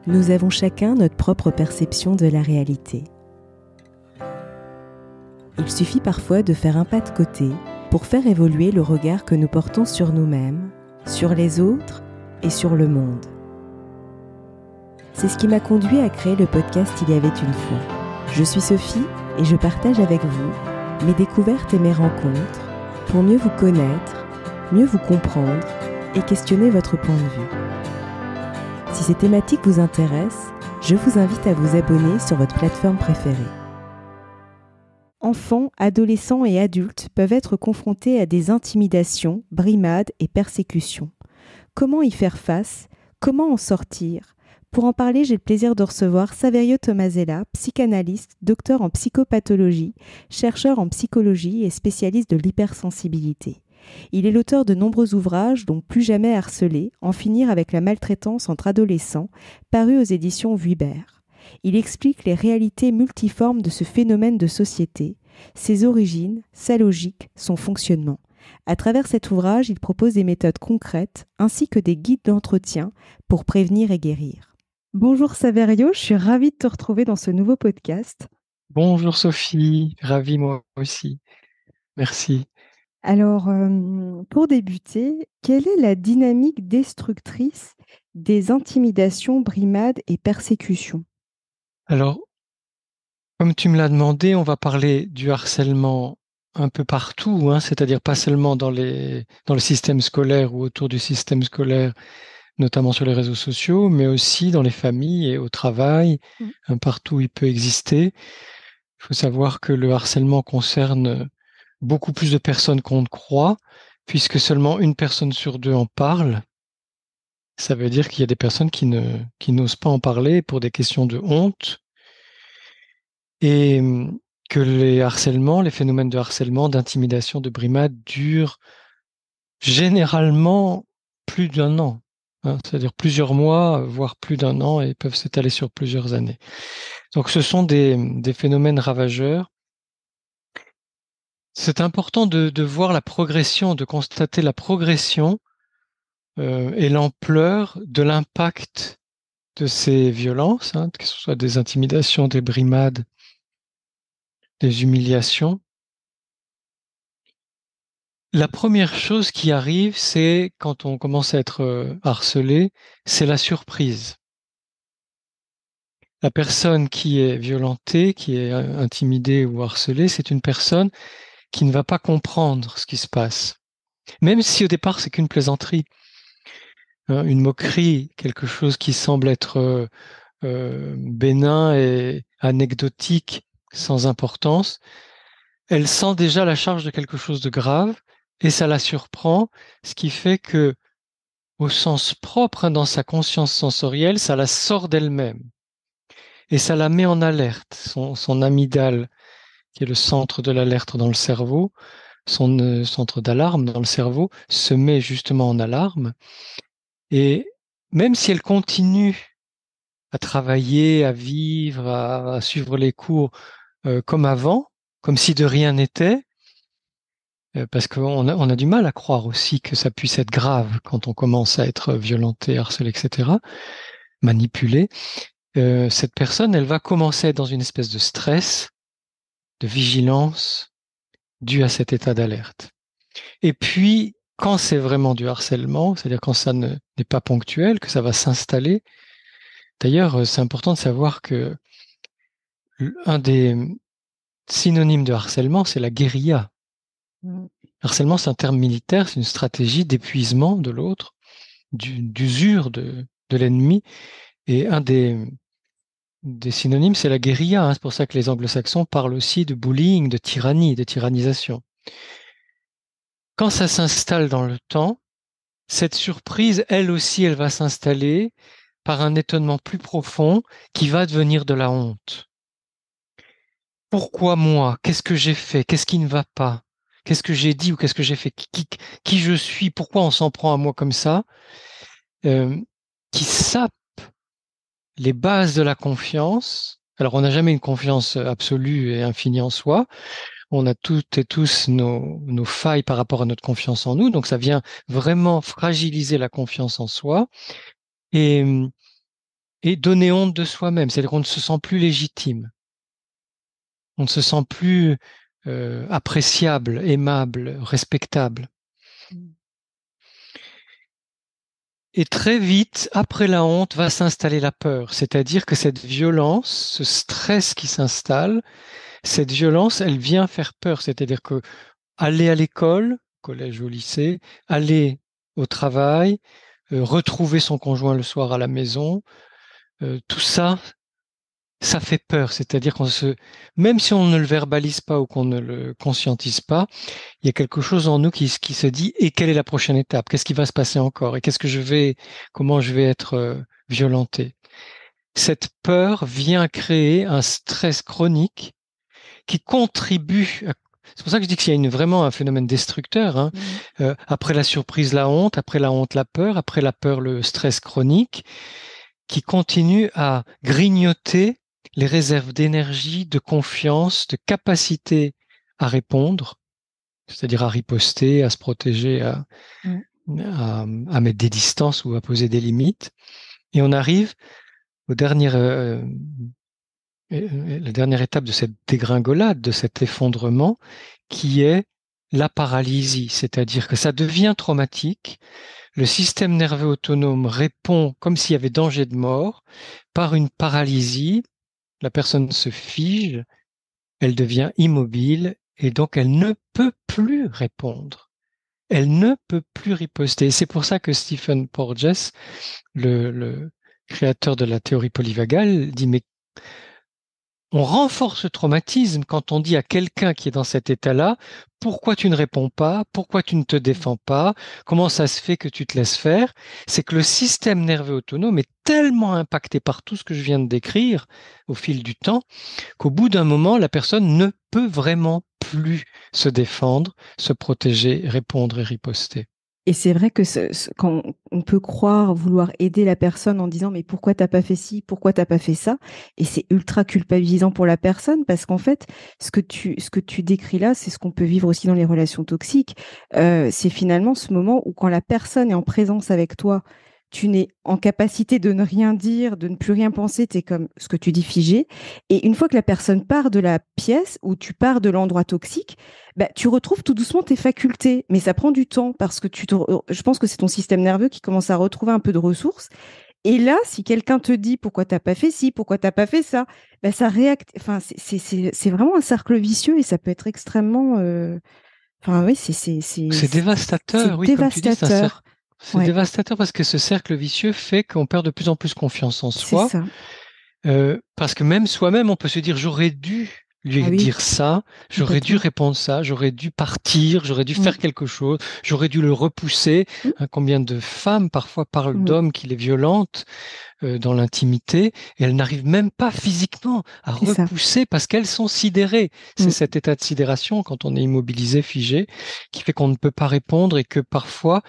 Nous avons chacun notre propre perception de la réalité. Il suffit parfois de faire un pas de côté pour faire évoluer le regard que nous portons sur nous-mêmes, sur les autres et sur le monde. C'est ce qui m'a conduit à créer le podcast Il y avait une fois. Je suis Sophie et je partage avec vous mes découvertes et mes rencontres pour mieux vous connaître, mieux vous comprendre et questionner votre point de vue. Si ces thématiques vous intéressent, je vous invite à vous abonner sur votre plateforme préférée. Enfants, adolescents et adultes peuvent être confrontés à des intimidations, brimades et persécutions. Comment y faire face ? Comment en sortir ? Pour en parler, j'ai le plaisir de recevoir Saverio Tomasella, psychanalyste, docteur en psychopathologie, chercheur en psychologie et spécialiste de l'hypersensibilité. Il est l'auteur de nombreux ouvrages, dont Plus jamais harcelé, En finir avec la maltraitance entre adolescents, paru aux éditions Vuibert. Il explique les réalités multiformes de ce phénomène de société, ses origines, sa logique, son fonctionnement. À travers cet ouvrage, il propose des méthodes concrètes ainsi que des guides d'entretien pour prévenir et guérir. Bonjour Saverio, je suis ravie de te retrouver dans ce nouveau podcast. Bonjour Sophie, ravi moi aussi. Merci. Alors, pour débuter, quelle est la dynamique destructrice des intimidations, brimades et persécutions ? Alors, comme tu me l'as demandé, on va parler du harcèlement un peu partout, c'est-à-dire pas seulement dans le système scolaire ou autour du système scolaire, notamment sur les réseaux sociaux, mais aussi dans les familles et au travail, partout où il peut exister. Il faut savoir que le harcèlement concerne beaucoup plus de personnes qu'on ne croit, puisque seulement une personne sur deux en parle. Ça veut dire qu'il y a des personnes qui n'osent pas en parler pour des questions de honte et que les phénomènes de harcèlement, d'intimidation, de brimade durent généralement plus d'un an, c'est-à-dire plusieurs mois, voire plus d'un an et peuvent s'étaler sur plusieurs années. Donc ce sont des phénomènes ravageurs. C'est important de voir la progression, de constater la progression et l'ampleur de l'impact de ces violences, que ce soit des intimidations, des brimades, des humiliations. La première chose qui arrive, c'est quand on commence à être harcelé, c'est la surprise. La personne qui est violentée, qui est intimidée ou harcelée, c'est une personne qui ne va pas comprendre ce qui se passe. Même si au départ c'est qu'une plaisanterie, une moquerie, quelque chose qui semble être bénin et anecdotique, sans importance, elle sent déjà la charge de quelque chose de grave et ça la surprend, ce qui fait que, au sens propre, dans sa conscience sensorielle, ça la sort d'elle-même et ça la met en alerte. Son amygdale, qui est le centre de l'alerte dans le cerveau, son centre d'alarme dans le cerveau, se met justement en alarme et même si elle continue à travailler, à vivre, à suivre les cours comme avant, comme si de rien n'était, parce qu'on a du mal à croire aussi que ça puisse être grave quand on commence à être violenté, harcelé, etc., manipulé. Cette personne, elle va commencer à être dans une espèce de stress, de vigilance, dû à cet état d'alerte. Et puis, quand c'est vraiment du harcèlement, c'est-à-dire quand ça n'est pas ponctuel, que ça va s'installer. D'ailleurs, c'est important de savoir que un des synonymes de harcèlement, c'est la guérilla. Harcèlement, c'est un terme militaire, c'est une stratégie d'épuisement de l'autre, d'usure de l'ennemi. Et un des synonymes, c'est la guérilla. C'est pour ça que les anglo-saxons parlent aussi de bullying, de tyrannie, de tyrannisation. Quand ça s'installe dans le temps, cette surprise, elle aussi, elle va s'installer par un étonnement plus profond qui va devenir de la honte. Pourquoi moi? Qu'est-ce que j'ai fait? Qu'est-ce qui ne va pas? Qu'est-ce que j'ai dit ou qu'est-ce que j'ai fait? Qui je suis? Pourquoi on s'en prend à moi comme ça? Qui sape les bases de la confiance. Alors, on n'a jamais une confiance absolue et infinie en soi. On a toutes et tous nos failles par rapport à notre confiance en nous. Donc, ça vient vraiment fragiliser la confiance en soi. Et et donner honte de soi-même, c'est-à-dire qu'on ne se sent plus légitime, on ne se sent plus appréciable, aimable, respectable. Et très vite, après la honte, va s'installer la peur, c'est-à-dire que cette violence, ce stress qui s'installe, cette violence, elle vient faire peur, c'est-à-dire que aller à l'école, collège ou lycée, aller au travail, retrouver son conjoint le soir à la maison, tout ça, ça fait peur. C'est-à-dire même si on ne le verbalise pas ou qu'on ne le conscientise pas, il y a quelque chose en nous qui se dit, et quelle est la prochaine étape? Qu'est-ce qui va se passer encore? Et comment je vais être violenté? Cette peur vient créer un stress chronique qui contribue c'est pour ça que je dis qu'il y a vraiment un phénomène destructeur. Hein. Après la surprise, la honte, après la honte, la peur, après la peur, le stress chronique, qui continue à grignoter les réserves d'énergie, de confiance, de capacité à répondre, c'est-à-dire à riposter, à se protéger, à mettre des distances ou à poser des limites. Et on arrive au la dernière étape de cette dégringolade, de cet effondrement, qui est la paralysie, c'est-à-dire que ça devient traumatique. Le système nerveux autonome répond comme s'il y avait danger de mort par une paralysie. La personne se fige, elle devient immobile et donc elle ne peut plus répondre. Elle ne peut plus riposter. C'est pour ça que Stephen Porges, le créateur de la théorie polyvagale, dit mais on renforce le traumatisme quand on dit à quelqu'un qui est dans cet état-là, pourquoi tu ne réponds pas, pourquoi tu ne te défends pas, comment ça se fait que tu te laisses faire, c'est que le système nerveux autonome est tellement impacté par tout ce que je viens de décrire au fil du temps, qu'au bout d'un moment, la personne ne peut vraiment plus se défendre, se protéger, répondre et riposter. Et c'est vrai que quand on peut croire vouloir aider la personne en disant mais pourquoi t'as pas fait ci, pourquoi t'as pas fait ça, et c'est ultra culpabilisant pour la personne parce qu'en fait ce que tu décris là, c'est ce qu'on peut vivre aussi dans les relations toxiques. C'est finalement ce moment où quand la personne est en présence avec toi, tu n'es en capacité de ne rien dire, de ne plus rien penser, tu es comme ce que tu dis figé. Et une fois que la personne part de la pièce ou tu pars de l'endroit toxique, bah, tu retrouves tout doucement tes facultés. Mais ça prend du temps parce que je pense que c'est ton système nerveux qui commence à retrouver un peu de ressources. Et là, si quelqu'un te dit pourquoi t'as pas fait ci, pourquoi t'as pas fait ça, bah, ça réacte. Enfin, c'est vraiment un cercle vicieux et ça peut être extrêmement. Enfin, oui, C'est dévastateur, oui, comme tu dis, dévastateur. c'est dévastateur parce que ce cercle vicieux fait qu'on perd de plus en plus confiance en C'est soi. ça. Parce que même soi-même, on peut se dire j'aurais dû lui dire ça, j'aurais dû répondre ça, j'aurais dû partir, j'aurais dû faire quelque chose, j'aurais dû le repousser. Hein, combien de femmes parfois parlent d'hommes qui les violentent dans l'intimité et elles n'arrivent même pas physiquement à repousser parce qu'elles sont sidérées. C'est cet état de sidération quand on est immobilisé, figé, qui fait qu'on ne peut pas répondre et que parfois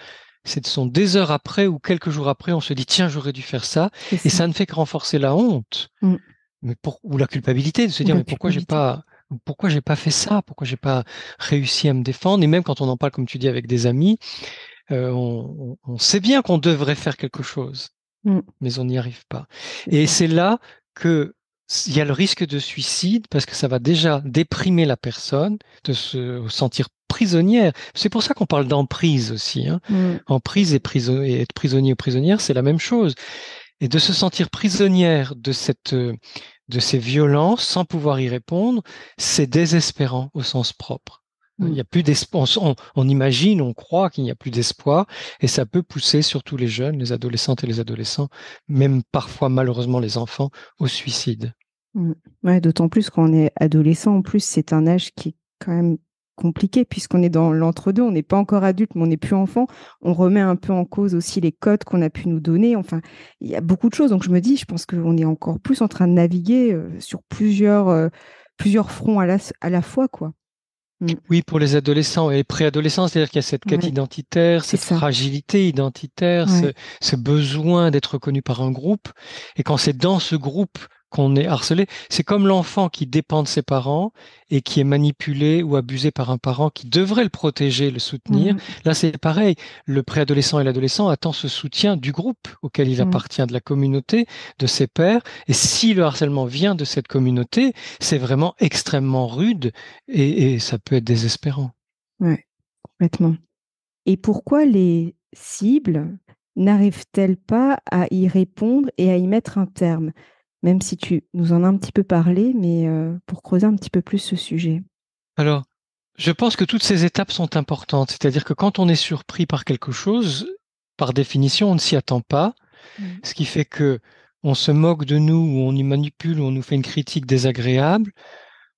ce sont des heures après ou quelques jours après, on se dit tiens, j'aurais dû faire ça, et ça ne fait que renforcer la honte, ou la culpabilité de se dire mais pourquoi j'ai pas fait ça, pourquoi j'ai pas réussi à me défendre. Et même quand on en parle, comme tu dis, avec des amis, on sait bien qu'on devrait faire quelque chose, mais on n'y arrive pas. Et c'est là que il y a le risque de suicide parce que ça va déjà déprimer la personne, de se sentir prisonnière. C'est pour ça qu'on parle d'emprise aussi. Hein. Emprise et être prisonnier ou prisonnière, c'est la même chose. Et de se sentir prisonnière de ces violences sans pouvoir y répondre, c'est désespérant au sens propre. Il n'y a plus d'espoir. On imagine, on croit qu'il n'y a plus d'espoir, et ça peut pousser surtout les jeunes, les adolescentes et les adolescents, même parfois malheureusement les enfants, au suicide. Ouais, d'autant plus quand on est adolescent. En plus, c'est un âge qui est quand même compliqué puisqu'on est dans l'entre-deux. On n'est pas encore adulte, mais on n'est plus enfant. On remet un peu en cause aussi les codes qu'on a pu nous donner. Enfin, il y a beaucoup de choses. Donc, je pense qu'on est encore plus en train de naviguer sur plusieurs fronts à la fois, quoi. Oui, pour les adolescents et préadolescents, c'est-à-dire qu'il y a cette quête identitaire, cette fragilité identitaire, ce besoin d'être reconnu par un groupe. Et quand c'est dans ce groupe qu'on est harcelé. C'est comme l'enfant qui dépend de ses parents et qui est manipulé ou abusé par un parent qui devrait le protéger, le soutenir. Mhm. Là, c'est pareil. Le préadolescent et l'adolescent attend ce soutien du groupe auquel il Mhm. appartient, de la communauté, de ses pairs. Et si le harcèlement vient de cette communauté, c'est vraiment extrêmement rude et ça peut être désespérant. Ouais, complètement. Et pourquoi les cibles n'arrivent-elles pas à y répondre et à y mettre un terme? Même si tu nous en as un petit peu parlé, mais pour creuser un petit peu plus ce sujet. Alors, je pense que toutes ces étapes sont importantes. C'est-à-dire que quand on est surpris par quelque chose, par définition, on ne s'y attend pas. Mm. Ce qui fait que on se moque de nous, ou on y manipule, ou on nous fait une critique désagréable.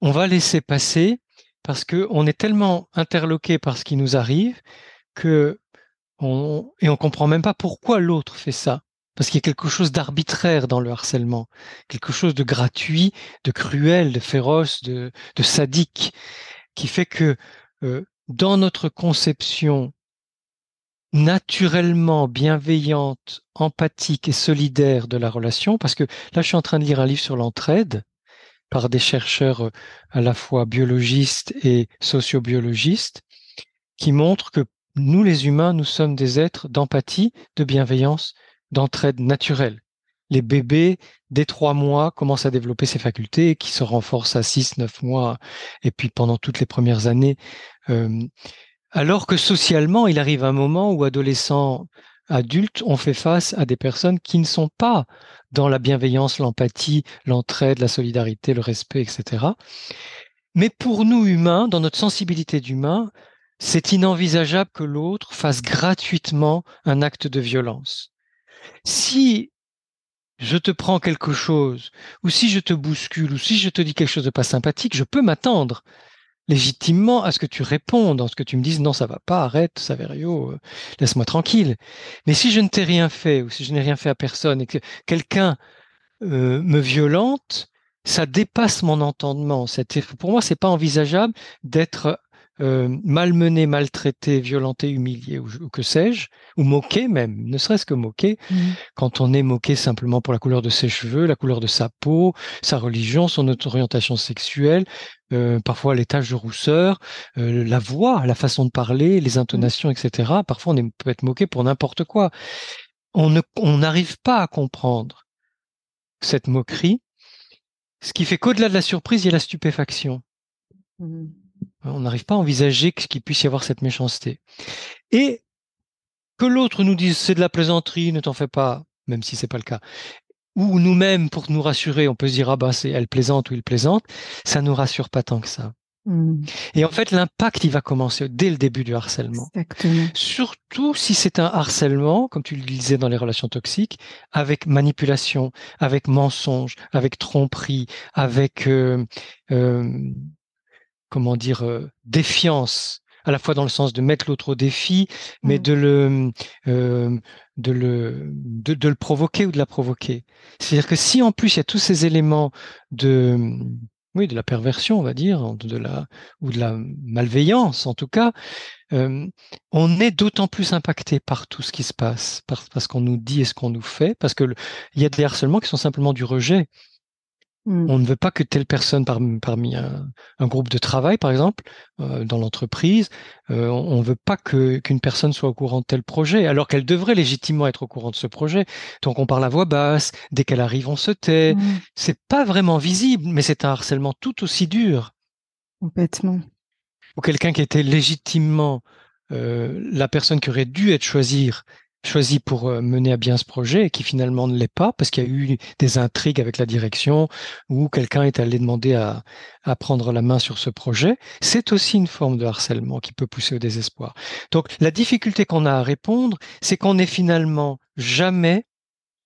On va laisser passer parce que on est tellement interloqué par ce qui nous arrive que et on comprend même pas pourquoi l'autre fait ça. Parce qu'il y a quelque chose d'arbitraire dans le harcèlement, quelque chose de gratuit, de cruel, de féroce, de sadique, qui fait que dans notre conception naturellement bienveillante, empathique et solidaire de la relation, parce que là, je suis en train de lire un livre sur l'entraide par des chercheurs à la fois biologistes et sociobiologistes, qui montrent que nous, les humains, nous sommes des êtres d'empathie, de bienveillance, d'entraide naturelle. Les bébés, dès 3 mois, commencent à développer ces facultés qui se renforcent à 6, 9 mois, et puis pendant toutes les premières années. Euh, alors que socialement, il arrive un moment où adolescents, adultes, on fait face à des personnes qui ne sont pas dans la bienveillance, l'empathie, l'entraide, la solidarité, le respect, etc. Mais pour nous humains, dans notre sensibilité d'humain, c'est inenvisageable que l'autre fasse gratuitement un acte de violence. Si je te prends quelque chose, ou si je te bouscule, ou si je te dis quelque chose de pas sympathique, je peux m'attendre légitimement à ce que tu répondes, à ce que tu me dises non, ça va pas, arrête, Saverio, laisse-moi tranquille. Mais si je ne t'ai rien fait, ou si je n'ai rien fait à personne, et que quelqu'un me violente, ça dépasse mon entendement. Pour moi, c'est pas envisageable d'être malmené, maltraité, violenté, humilié, ou que sais-je, ou moqué même, ne serait-ce que moqué, Mm. quand on est moqué simplement pour la couleur de ses cheveux, la couleur de sa peau, sa religion, son orientation sexuelle, parfois les taches de rousseur, la voix, la façon de parler, les Mm. intonations, etc. Parfois, peut être moqué pour n'importe quoi. On n'arrive pas à comprendre cette moquerie, ce qui fait qu'au-delà de la surprise, il y a la stupéfaction. Mm. On n'arrive pas à envisager qu'il puisse y avoir cette méchanceté. Et que l'autre nous dise c'est de la plaisanterie, ne t'en fais pas, même si c'est pas le cas. Ou nous-mêmes, pour nous rassurer, on peut se dire ah ben c'est elle plaisante ou il plaisante, ça nous rassure pas tant que ça. Mm. Et en fait, l'impact, il va commencer dès le début du harcèlement. Exactement. Surtout si c'est un harcèlement, comme tu le disais dans les relations toxiques, avec manipulation, avec mensonge, avec tromperie, avec euh, comment dire, défiance, à la fois dans le sens de mettre l'autre au défi, mais Mm. euh, de le provoquer ou de la provoquer. C'est-à-dire que si en plus il y a tous ces éléments de, oui, de la perversion, on va dire, ou de la malveillance en tout cas, euh, on est d'autant plus impacté par tout ce qui se passe, parce qu'on nous dit et ce qu'on nous fait, parce que il y a des harcèlements qui sont simplement du rejet. Mm. On ne veut pas que telle personne parmi un groupe de travail, par exemple, dans l'entreprise, on ne veut pas qu'une personne soit au courant de tel projet, alors qu'elle devrait légitimement être au courant de ce projet. Donc on parle à voix basse, dès qu'elle arrive, on se tait. Mm. C'est pas vraiment visible, mais c'est un harcèlement tout aussi dur. Complètement. Ou quelqu'un qui était légitimement la personne qui aurait dû être choisie pour mener à bien ce projet et qui finalement ne l'est pas parce qu'il y a eu des intrigues avec la direction ou quelqu'un est allé demander à prendre la main sur ce projet, c'est aussi une forme de harcèlement qui peut pousser au désespoir. Donc la difficulté qu'on a à répondre, c'est qu'on n'est finalement jamais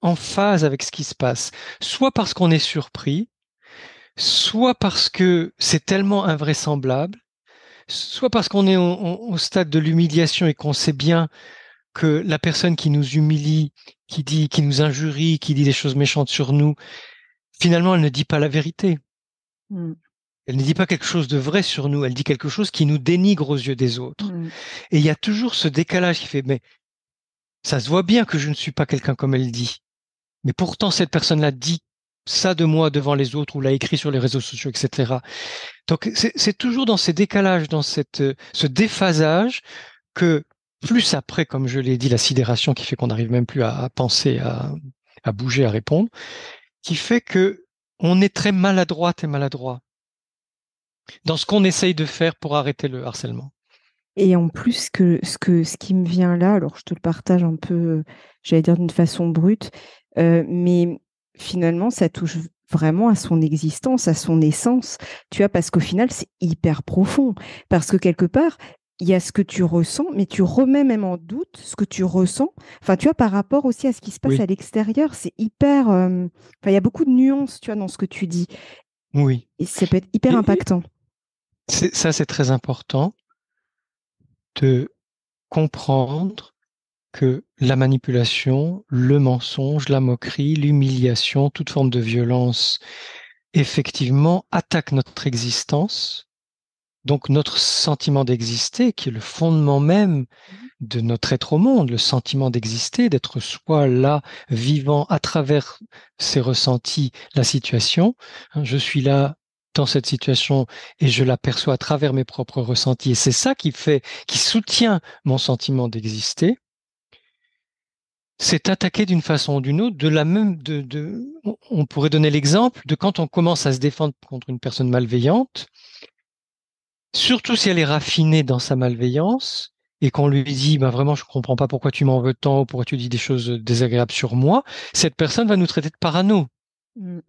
en phase avec ce qui se passe, soit parce qu'on est surpris, soit parce que c'est tellement invraisemblable, soit parce qu'on est au stade de l'humiliation et qu'on sait bien que la personne qui nous humilie, qui nous injurie, qui dit des choses méchantes sur nous, finalement, elle ne dit pas la vérité. Mm. Elle ne dit pas quelque chose de vrai sur nous. Elle dit quelque chose qui nous dénigre aux yeux des autres. Mm. Et il y a toujours ce décalage qui fait, mais ça se voit bien que je ne suis pas quelqu'un comme elle dit. Mais pourtant, cette personne-là dit ça de moi devant les autres ou l'a écrit sur les réseaux sociaux, etc. Donc c'est toujours dans ces décalages, dans ce déphasage que plus après, comme je l'ai dit, la sidération qui fait qu'on n'arrive même plus à penser, à bouger, à répondre, qui fait que on est très maladroite et maladroit dans ce qu'on essaye de faire pour arrêter le harcèlement. Et en plus, ce qui me vient là, alors je te le partage un peu, j'allais dire d'une façon brute, mais finalement, ça touche vraiment à son existence, à son essence, tu vois, parce qu'au final, c'est hyper profond. Parce que quelque part, il y a ce que tu ressens, mais tu remets même en doute ce que tu ressens. Enfin, tu vois, par rapport aussi à ce qui se passe Oui, à l'extérieur, c'est hyper. Enfin, il y a beaucoup de nuances, tu vois, dans ce que tu dis. oui. Et ça peut être hyper Et impactant. ça, c'est très important de comprendre que la manipulation, le mensonge, la moquerie, l'humiliation, toute forme de violence, effectivement, attaque notre existence, donc notre sentiment d'exister, qui est le fondement même de notre être au monde, le sentiment d'exister, d'être soi là, vivant à travers ses ressentis, la situation. Je suis là dans cette situation et je l'aperçois à travers mes propres ressentis. Et c'est ça qui soutient mon sentiment d'exister. C'est attaqué d'une façon ou d'une autre, de la même, on pourrait donner l'exemple de quand on commence à se défendre contre une personne malveillante, surtout si elle est raffinée dans sa malveillance et qu'on lui dit, bah vraiment, je comprends pas pourquoi tu m'en veux tant ou pourquoi tu dis des choses désagréables sur moi, cette personne va nous traiter de parano Mm. ou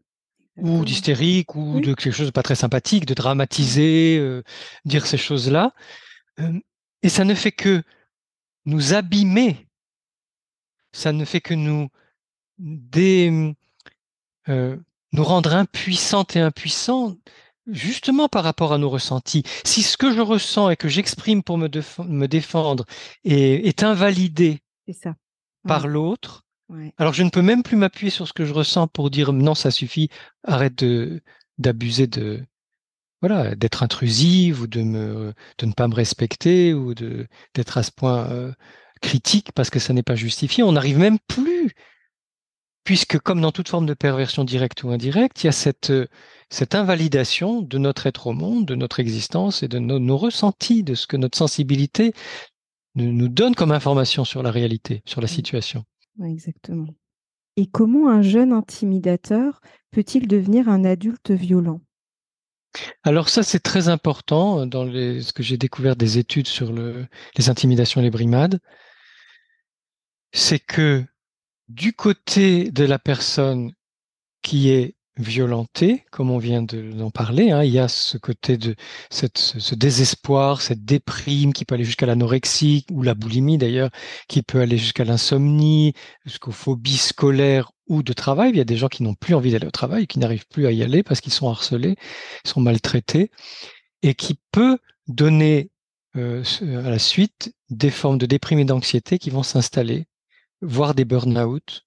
Exactement. d'hystérique ou Oui. de quelque chose de pas très sympathique, de Mm. dramatiser, dire ces choses-là. Euh, et ça ne fait que nous abîmer, ça ne fait que dé, euh, nous rendre impuissantes et impuissants justement par rapport à nos ressentis. Si ce que je ressens et que j'exprime pour me défendre est invalidé C'est ça. par Ouais. l'autre, Ouais. alors je ne peux même plus m'appuyer sur ce que je ressens pour dire non, ça suffit, arrête d'abuser voilà, d'être intrusive ou de ne pas me respecter ou d'être à ce point critique parce que ça n'est pas justifié. On n'arrive même plus. Puisque, comme dans toute forme de perversion directe ou indirecte, il y a cette invalidation de notre être au monde, de notre existence et de nos ressentis, de ce que notre sensibilité nous donne comme information sur la réalité, sur la Mm. situation. Ouais, exactement. Et comment un jeune intimidateur peut-il devenir un adulte violent? Alors ça, c'est très important dans ce que j'ai découvert des études sur les intimidations et les brimades, c'est que du côté de la personne qui est violenté, comme on vient d'en parler. Hein. Il y a ce côté de ce désespoir, cette déprime qui peut aller jusqu'à l'anorexie ou la boulimie d'ailleurs, qui peut aller jusqu'à l'insomnie, jusqu'aux phobies scolaires ou de travail. Il y a des gens qui n'ont plus envie d'aller au travail, qui n'arrivent plus à y aller parce qu'ils sont harcelés, sont maltraités, et qui peut donner à la suite des formes de déprime et d'anxiété qui vont s'installer, voire des burn-out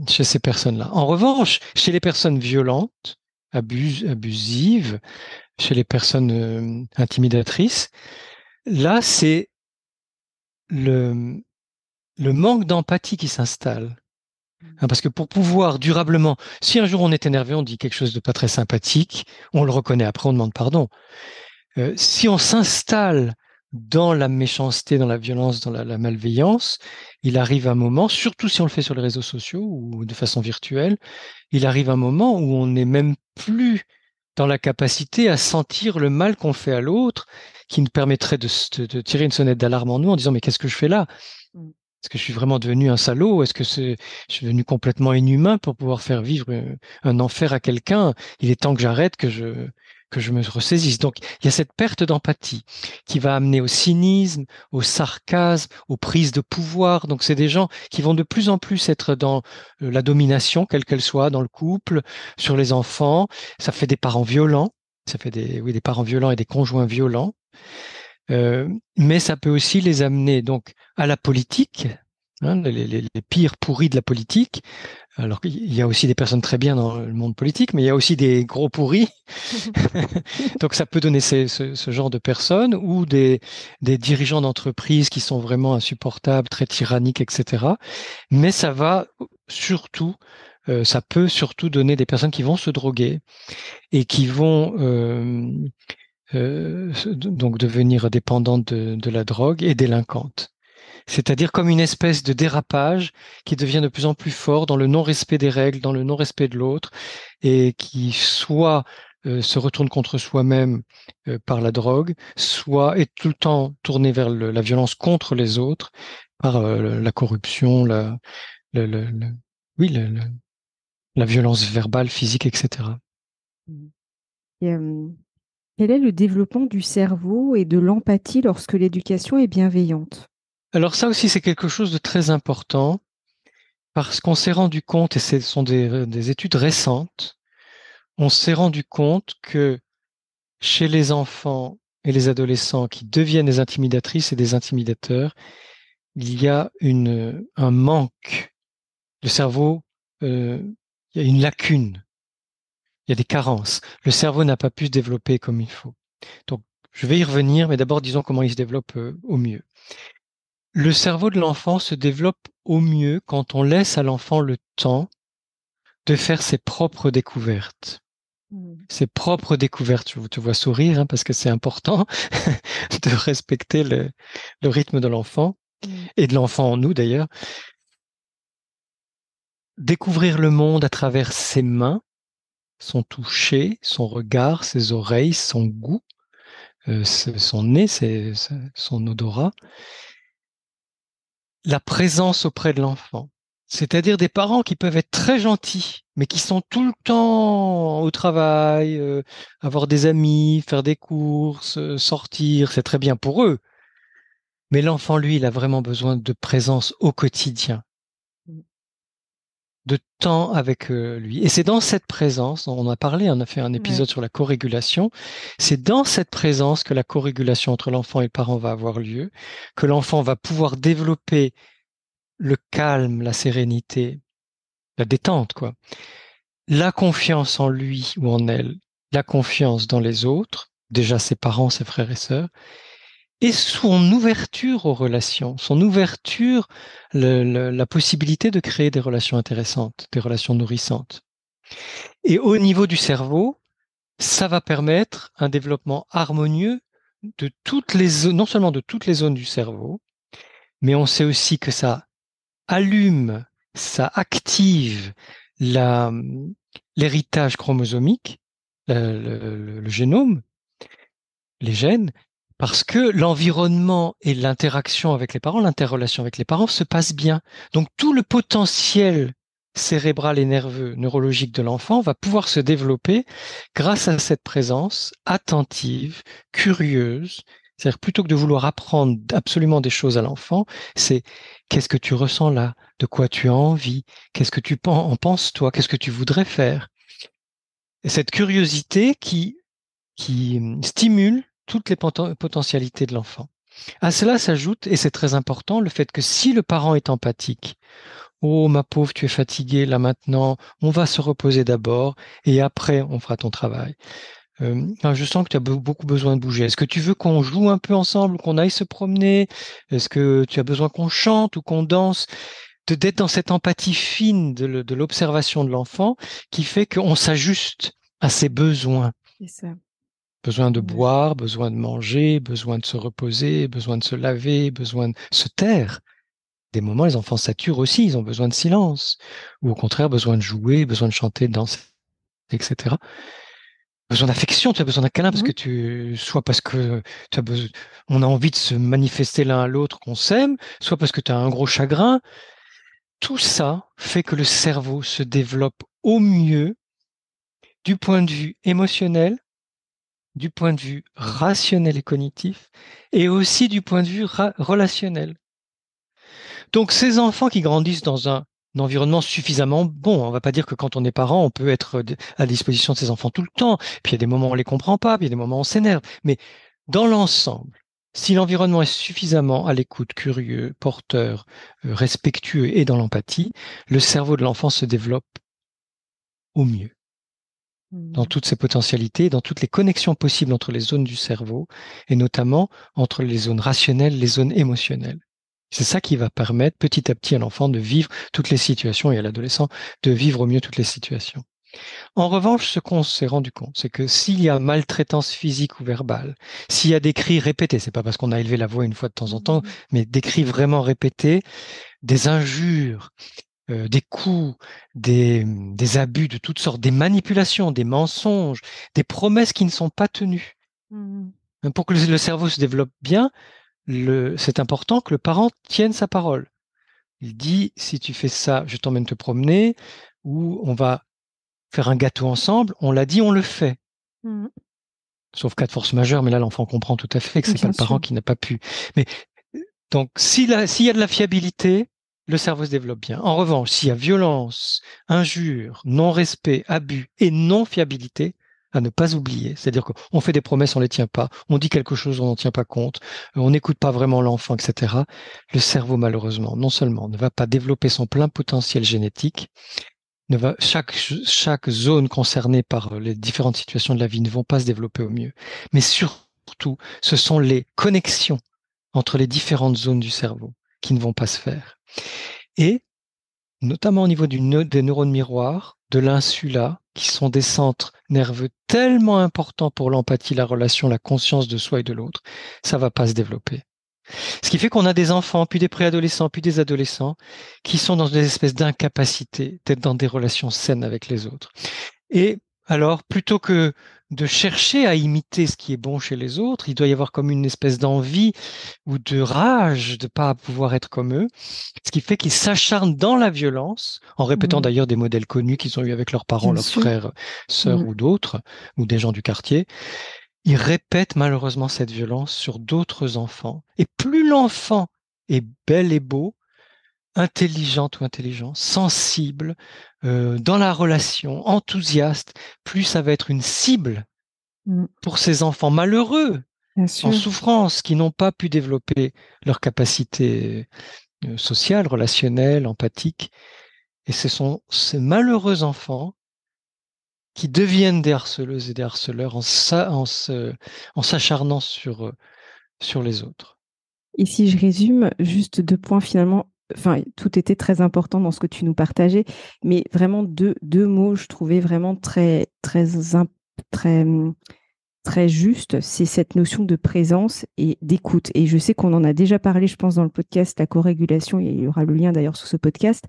chez ces personnes-là. En revanche, chez les personnes violentes, abusives, chez les personnes intimidatrices, là, c'est le, le manque d'empathie qui s'installe. Hein, parce que pour pouvoir durablement, si un jour on est énervé, on dit quelque chose de pas très sympathique, on le reconnaît après, on demande pardon. Si on s'installe dans la méchanceté, dans la violence, dans la malveillance, il arrive un moment, surtout si on le fait sur les réseaux sociaux ou de façon virtuelle, il arrive un moment où on n'est même plus dans la capacité à sentir le mal qu'on fait à l'autre, qui nous permettrait de tirer une sonnette d'alarme en nous en disant mais qu'est-ce que je fais là? Mm. Est-ce que je suis vraiment devenu un salaud? Est-ce que je suis devenu complètement inhumain pour pouvoir faire vivre un enfer à quelqu'un? Il est temps que j'arrête, que je me ressaisisse. Donc, il y a cette perte d'empathie qui va amener au cynisme, au sarcasme, aux prises de pouvoir. Donc, c'est des gens qui vont de plus en plus être dans la domination, quelle qu'elle soit, dans le couple, sur les enfants. Ça fait des parents violents. Ça fait oui, des parents violents et des conjoints violents. Mais ça peut aussi les amener donc à la politique, hein, les pires pourris de la politique. Alors qu'il y a aussi des personnes très bien dans le monde politique, mais il y a aussi des gros pourris. Donc ça peut donner ce genre de personnes ou des dirigeants d'entreprise qui sont vraiment insupportables, très tyranniques, etc. Mais ça va surtout ça peut surtout donner des personnes qui vont se droguer et qui vont donc devenir dépendantes de la drogue et délinquantes. C'est-à-dire comme une espèce de dérapage qui devient de plus en plus fort dans le non-respect des règles, dans le non-respect de l'autre, et qui soit se retourne contre soi-même par la drogue, soit est tout le temps tourné vers la violence contre les autres, par la corruption, oui, la violence verbale, physique, etc. Et, quel est le développement du cerveau et de l'empathie lorsque l'éducation est bienveillante? Alors ça aussi, c'est quelque chose de très important parce qu'on s'est rendu compte, et ce sont des études récentes, on s'est rendu compte que chez les enfants et les adolescents qui deviennent des intimidatrices et des intimidateurs, il y a un manque. Le cerveau, il y a une lacune, il y a des carences. Le cerveau n'a pas pu se développer comme il faut. Donc, je vais y revenir, mais d'abord, disons comment il se développe au mieux. Le cerveau de l'enfant se développe au mieux quand on laisse à l'enfant le temps de faire ses propres découvertes. Ses propres découvertes. Je te vois sourire parce que c'est important de respecter le rythme de l'enfant et de l'enfant en nous d'ailleurs. Découvrir le monde à travers ses mains, son toucher, son regard, ses oreilles, son goût, son nez, son odorat, la présence auprès de l'enfant. C'est-à-dire des parents qui peuvent être très gentils, mais qui sont tout le temps au travail, avoir des amis, faire des courses, sortir, c'est très bien pour eux. Mais l'enfant, lui, il a vraiment besoin de présence au quotidien, de temps avec lui. Et c'est dans cette présence, on en a parlé, on a fait un épisode sur la corégulation, c'est dans cette présence que la corégulation entre l'enfant et le parent va avoir lieu, que l'enfant va pouvoir développer le calme, la sérénité, la détente, quoi. La confiance en lui ou en elle, la confiance dans les autres, déjà ses parents, ses frères et sœurs, et son ouverture aux relations, son ouverture, la possibilité de créer des relations intéressantes, des relations nourrissantes. Et au niveau du cerveau, ça va permettre un développement harmonieux de toutes les zones, non seulement de toutes les zones du cerveau, mais on sait aussi que ça allume, ça active l'héritage chromosomique, le génome, les gènes, parce que l'environnement et l'interaction avec les parents, l'interrelation avec les parents se passe bien. Donc tout le potentiel cérébral et nerveux, neurologique de l'enfant va pouvoir se développer grâce à cette présence attentive, curieuse. C'est-à-dire plutôt que de vouloir apprendre absolument des choses à l'enfant, c'est qu'est-ce que tu ressens là? De quoi tu as envie? Qu'est-ce que tu en penses toi? Qu'est-ce que tu voudrais faire? Et cette curiosité qui stimule toutes les potentialités de l'enfant. À cela s'ajoute, et c'est très important, le fait que si le parent est empathique, oh ma pauvre, tu es fatiguée là maintenant, on va se reposer d'abord et après on fera ton travail. Je sens que tu as beaucoup besoin de bouger. Est-ce que tu veux qu'on joue un peu ensemble, qu'on aille se promener? Est-ce que tu as besoin qu'on chante ou qu'on danse? D'être dans cette empathie fine de l'observation de l'enfant qui fait qu'on s'ajuste à ses besoins. C'est ça. Besoin de boire, besoin de manger, besoin de se reposer, besoin de se laver, besoin de se taire. Des moments, les enfants saturent aussi, ils ont besoin de silence. Ou au contraire, besoin de jouer, besoin de chanter, de danser, etc. Besoin d'affection, tu as besoin d'un câlin parce que soit parce que on a envie de se manifester l'un à l'autre qu'on s'aime, soit parce que tu as un gros chagrin. Tout ça fait que le cerveau se développe au mieux du point de vue émotionnel, du point de vue rationnel et cognitif, et aussi du point de vue relationnel. Donc ces enfants qui grandissent dans un environnement suffisamment bon, on va pas dire que quand on est parent, on peut être à disposition de ses enfants tout le temps, puis il y a des moments où on les comprend pas, puis il y a des moments où on s'énerve, mais dans l'ensemble, si l'environnement est suffisamment à l'écoute, curieux, porteur, respectueux et dans l'empathie, le cerveau de l'enfant se développe au mieux, dans toutes ses potentialités, dans toutes les connexions possibles entre les zones du cerveau, et notamment entre les zones rationnelles et les zones émotionnelles. C'est ça qui va permettre petit à petit à l'enfant de vivre toutes les situations et à l'adolescent de vivre au mieux toutes les situations. En revanche, ce qu'on s'est rendu compte, c'est que s'il y a maltraitance physique ou verbale, s'il y a des cris répétés, c'est pas parce qu'on a élevé la voix une fois de temps en temps, mais des cris vraiment répétés, des injures, des coups, des abus de toutes sortes, des manipulations, des mensonges, des promesses qui ne sont pas tenues. Pour que le cerveau se développe bien, c'est important que le parent tienne sa parole. Il dit, si tu fais ça, je t'emmène te promener, ou on va faire un gâteau ensemble. On l'a dit, on le fait. Sauf cas de force majeure, mais là, l'enfant comprend tout à fait que c'est pas le parent qui n'a pas pu. Mais donc, s'il y a de la fiabilité, le cerveau se développe bien. En revanche, s'il y a violence, injure, non-respect, abus et non-fiabilité, à ne pas oublier, c'est-à-dire qu'on fait des promesses, on les tient pas, on dit quelque chose, on n'en tient pas compte, on n'écoute pas vraiment l'enfant, etc. Le cerveau, malheureusement, non seulement ne va pas développer son plein potentiel génétique, chaque zone concernée par les différentes situations de la vie ne vont pas se développer au mieux, mais surtout, ce sont les connexions entre les différentes zones du cerveau qui ne vont pas se faire. Et notamment au niveau des neurones miroirs, de l'insula, qui sont des centres nerveux tellement importants pour l'empathie, la relation, la conscience de soi et de l'autre, ça va pas se développer. Ce qui fait qu'on a des enfants, puis des préadolescents, puis des adolescents, qui sont dans des espèces d'incapacité d'être dans des relations saines avec les autres. Et alors, plutôt que de chercher à imiter ce qui est bon chez les autres, il doit y avoir comme une espèce d'envie ou de rage de ne pas pouvoir être comme eux, ce qui fait qu'ils s'acharnent dans la violence, en répétant d'ailleurs des modèles connus qu'ils ont eu avec leurs parents, leurs frères, sœurs ou d'autres, ou des gens du quartier. Ils répètent malheureusement cette violence sur d'autres enfants. Et plus l'enfant est bel et beau, intelligente ou intelligent, sensible, dans la relation, enthousiaste, plus ça va être une cible pour ces enfants malheureux, en souffrance, qui n'ont pas pu développer leur capacité sociale, relationnelle, empathique. Et ce sont ces malheureux enfants qui deviennent des harceleuses et des harceleurs en s'acharnant sur les autres. Et si je résume, juste 2 points finalement, enfin, tout était très important dans ce que tu nous partageais, mais vraiment deux mots, je trouvais vraiment très, très, très, très juste, c'est cette notion de présence et d'écoute. Et je sais qu'on en a déjà parlé, je pense, dans le podcast, la co-régulation, il y aura le lien d'ailleurs sur ce podcast,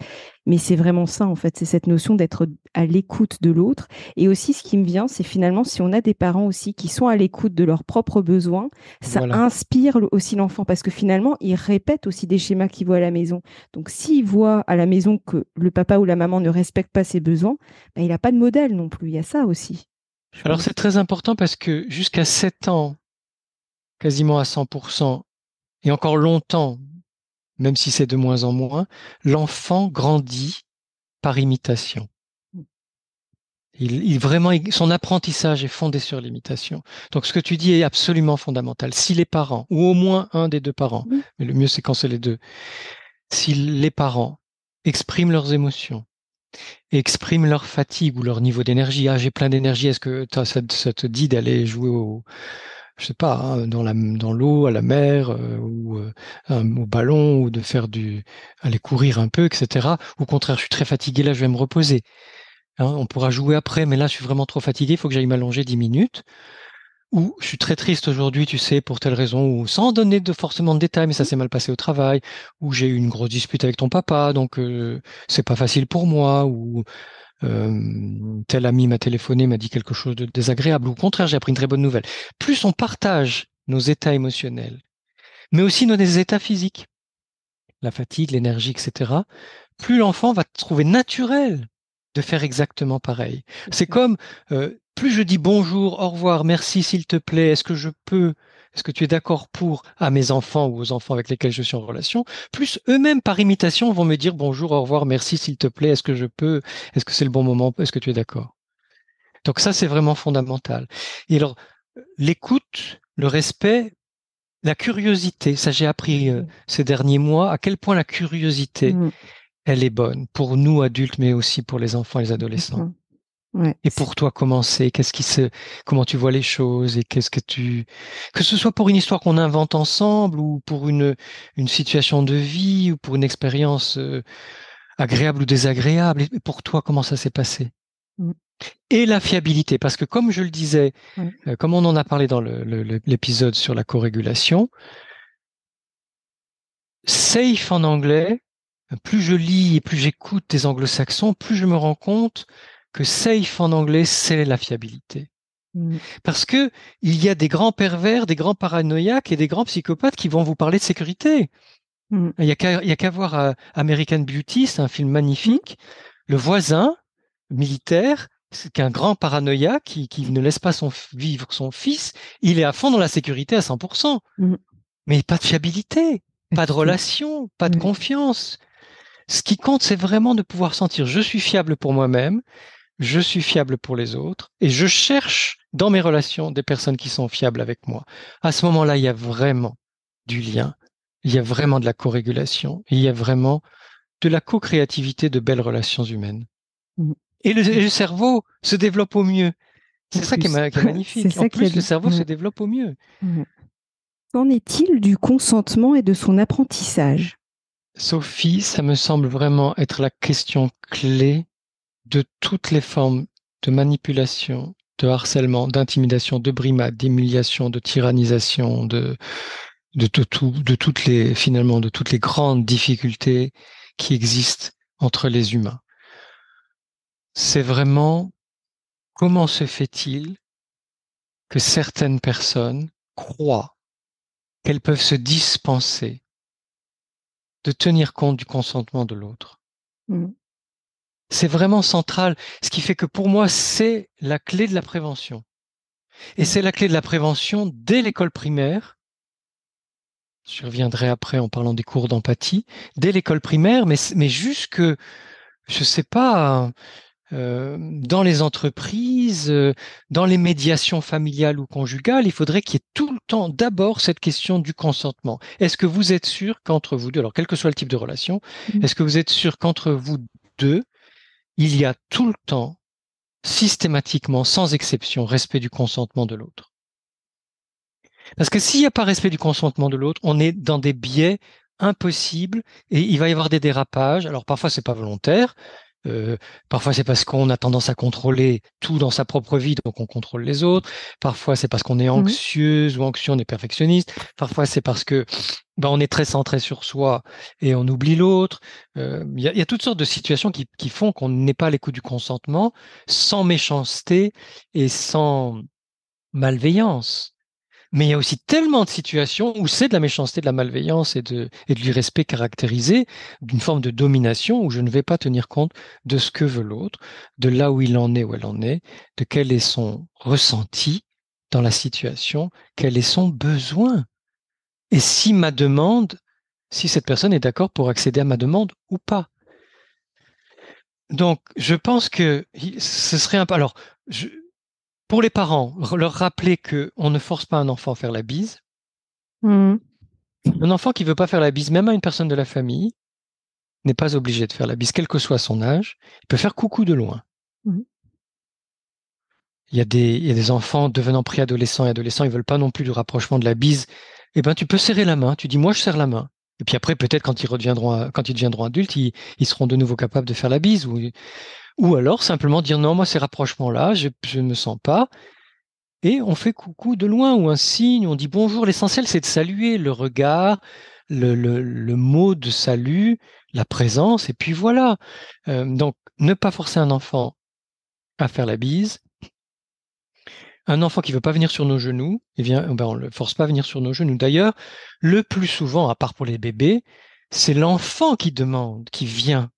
mais c'est vraiment ça, en fait, c'est cette notion d'être à l'écoute de l'autre. Et aussi, ce qui me vient, c'est finalement, si on a des parents aussi qui sont à l'écoute de leurs propres besoins, ça inspire aussi l'enfant, parce que finalement, ils répètent aussi des schémas qu'ils voient à la maison. Donc, s'il voit à la maison que le papa ou la maman ne respecte pas ses besoins, ben, il n'a pas de modèle non plus, il y a ça aussi. Alors c'est très important parce que jusqu'à 7 ans, quasiment à 100%, et encore longtemps, même si c'est de moins en moins, l'enfant grandit par imitation. Vraiment, son apprentissage est fondé sur l'imitation. Donc ce que tu dis est absolument fondamental. Si les parents, ou au moins un des deux parents, mais le mieux c'est quand c'est les deux, si les parents expriment leurs émotions, expriment leur fatigue ou leur niveau d'énergie. Ah, j'ai plein d'énergie. Est-ce que ça te dit d'aller jouer je sais pas, hein, dans l'eau, à la mer, ou au ballon, ou de aller courir un peu, etc. Au contraire, je suis très fatigué, là, je vais me reposer. Hein, on pourra jouer après, mais là, je suis vraiment trop fatigué, il faut que j'aille m'allonger 10 minutes. Ou je suis très triste aujourd'hui, tu sais, pour telle raison, ou sans donner forcément de détails, mais ça s'est mal passé au travail, ou j'ai eu une grosse dispute avec ton papa, donc c'est pas facile pour moi, ou tel ami m'a téléphoné, m'a dit quelque chose de désagréable, ou au contraire, j'ai appris une très bonne nouvelle. Plus on partage nos états émotionnels, mais aussi nos états physiques, la fatigue, l'énergie, etc., plus l'enfant va trouver naturel de faire exactement pareil. C'est comme, plus je dis bonjour, au revoir, merci, s'il te plaît, est-ce que tu es d'accord pour, à mes enfants ou aux enfants avec lesquels je suis en relation, plus eux-mêmes par imitation vont me dire bonjour, au revoir, merci, s'il te plaît, est-ce que je peux, est-ce que c'est le bon moment, est-ce que tu es d'accord? Donc ça, c'est vraiment fondamental. Et alors, l'écoute, le respect, la curiosité, ça j'ai appris ces derniers mois, à quel point la curiosité, elle est bonne pour nous adultes, mais aussi pour les enfants et les adolescents. Ouais. Et pour toi, comment tu vois les choses et que ce soit pour une histoire qu'on invente ensemble ou pour une situation de vie ou pour une expérience agréable ou désagréable, et pour toi, comment ça s'est passé? Mm. Et la fiabilité, parce que comme je le disais, Ouais. comme on en a parlé dans l'épisode sur la corégulation, safe en anglais, plus je lis et plus j'écoute des anglo-saxons, plus je me rends compte que safe en anglais, c'est la fiabilité. Mm. Parce que il y a des grands pervers, des grands paranoïaques et des grands psychopathes qui vont vous parler de sécurité. Mm. Il y a qu'à voir American Beauty, c'est un film Mm. magnifique. Le voisin militaire, c'est qu'un grand paranoïaque qui ne laisse pas vivre son fils, il est à fond dans la sécurité à 100%. Mm. Mais pas de fiabilité, Pas pas de du tout. relation, pas de Ouais. confiance. Ce qui compte, c'est vraiment de pouvoir sentir je suis fiable pour moi-même, je suis fiable pour les autres, et je cherche dans mes relations des personnes qui sont fiables avec moi. À ce moment-là, il y a vraiment du lien, il y a vraiment de la corrégulation, il y a vraiment de la co-créativité de belles relations humaines. Mm. Et le cerveau se développe au mieux. En C'est ça plus, qui est c'est magnifique. En ça qui plus, le est. cerveau se Ouais. développe au mieux. Ouais. Qu'en est-il du consentement et de son apprentissage? Sophie, ça me semble vraiment être la question clé de toutes les formes de manipulation, de harcèlement, d'intimidation, de brimade, d'humiliation, de tyrannisation, de toutes les, finalement, de toutes les grandes difficultés qui existent entre les humains. C'est vraiment comment se fait-il que certaines personnes croient qu'elles peuvent se dispenser de tenir compte du consentement de l'autre. Mm. C'est vraiment central, ce qui fait que pour moi, c'est la clé de la prévention. Et Mm. c'est la clé de la prévention dès l'école primaire. Je reviendrai après en parlant des cours d'empathie. Dès l'école primaire, mais jusque, je sais pas, dans les entreprises, dans les médiations familiales ou conjugales, il faudrait qu'il y ait tout le temps d'abord cette question du consentement. Est-ce que vous êtes sûr qu'entre vous deux, alors quel que soit le type de relation, Mm. est-ce que vous êtes sûr qu'entre vous deux, il y a tout le temps, systématiquement, sans exception, respect du consentement de l'autre? Parce que s'il n'y a pas respect du consentement de l'autre, on est dans des biais impossibles et il va y avoir des dérapages. Alors parfois c'est pas volontaire, euh, parfois c'est parce qu'on a tendance à contrôler tout dans sa propre vie, donc on contrôle les autres. Parfois c'est parce qu'on est Mm. anxieuse ou anxieux, on est perfectionniste. Parfois c'est parce que on est très centré sur soi et on oublie l'autre. Il y a toutes sortes de situations qui font qu'on n'est pas à l'écoute du consentement, sans méchanceté et sans malveillance. Mais il y a aussi tellement de situations où c'est de la méchanceté, de la malveillance et de l'irrespect caractérisé d'une forme de domination où je ne vais pas tenir compte de ce que veut l'autre, de là où il en est, où elle en est, de quel est son ressenti dans la situation, quel est son besoin. Et si cette personne est d'accord pour accéder à ma demande ou pas. Donc, je pense que ce serait un peu. Alors, pour les parents, leur rappeler qu'on ne force pas un enfant à faire la bise. Mm. Un enfant qui veut pas faire la bise, même à une personne de la famille, n'est pas obligé de faire la bise, quel que soit son âge. Il peut faire coucou de loin. Mm. Il y a des enfants devenant préadolescents et adolescents, ils veulent pas non plus du rapprochement de la bise. Eh ben, tu peux serrer la main. Tu dis, moi, je serre la main. Et puis après, peut-être quand ils deviendront adultes, ils seront de nouveau capables de faire la bise. Ou alors simplement dire, non, moi, ces rapprochements-là, je ne me sens pas. Et on fait coucou de loin ou un signe, on dit bonjour. L'essentiel, c'est de saluer le regard, le mot de salut, la présence, et puis voilà. Donc, ne pas forcer un enfant à faire la bise. Un enfant qui veut pas venir sur nos genoux, on le force pas à venir sur nos genoux. D'ailleurs, le plus souvent, à part pour les bébés, c'est l'enfant qui demande, qui vient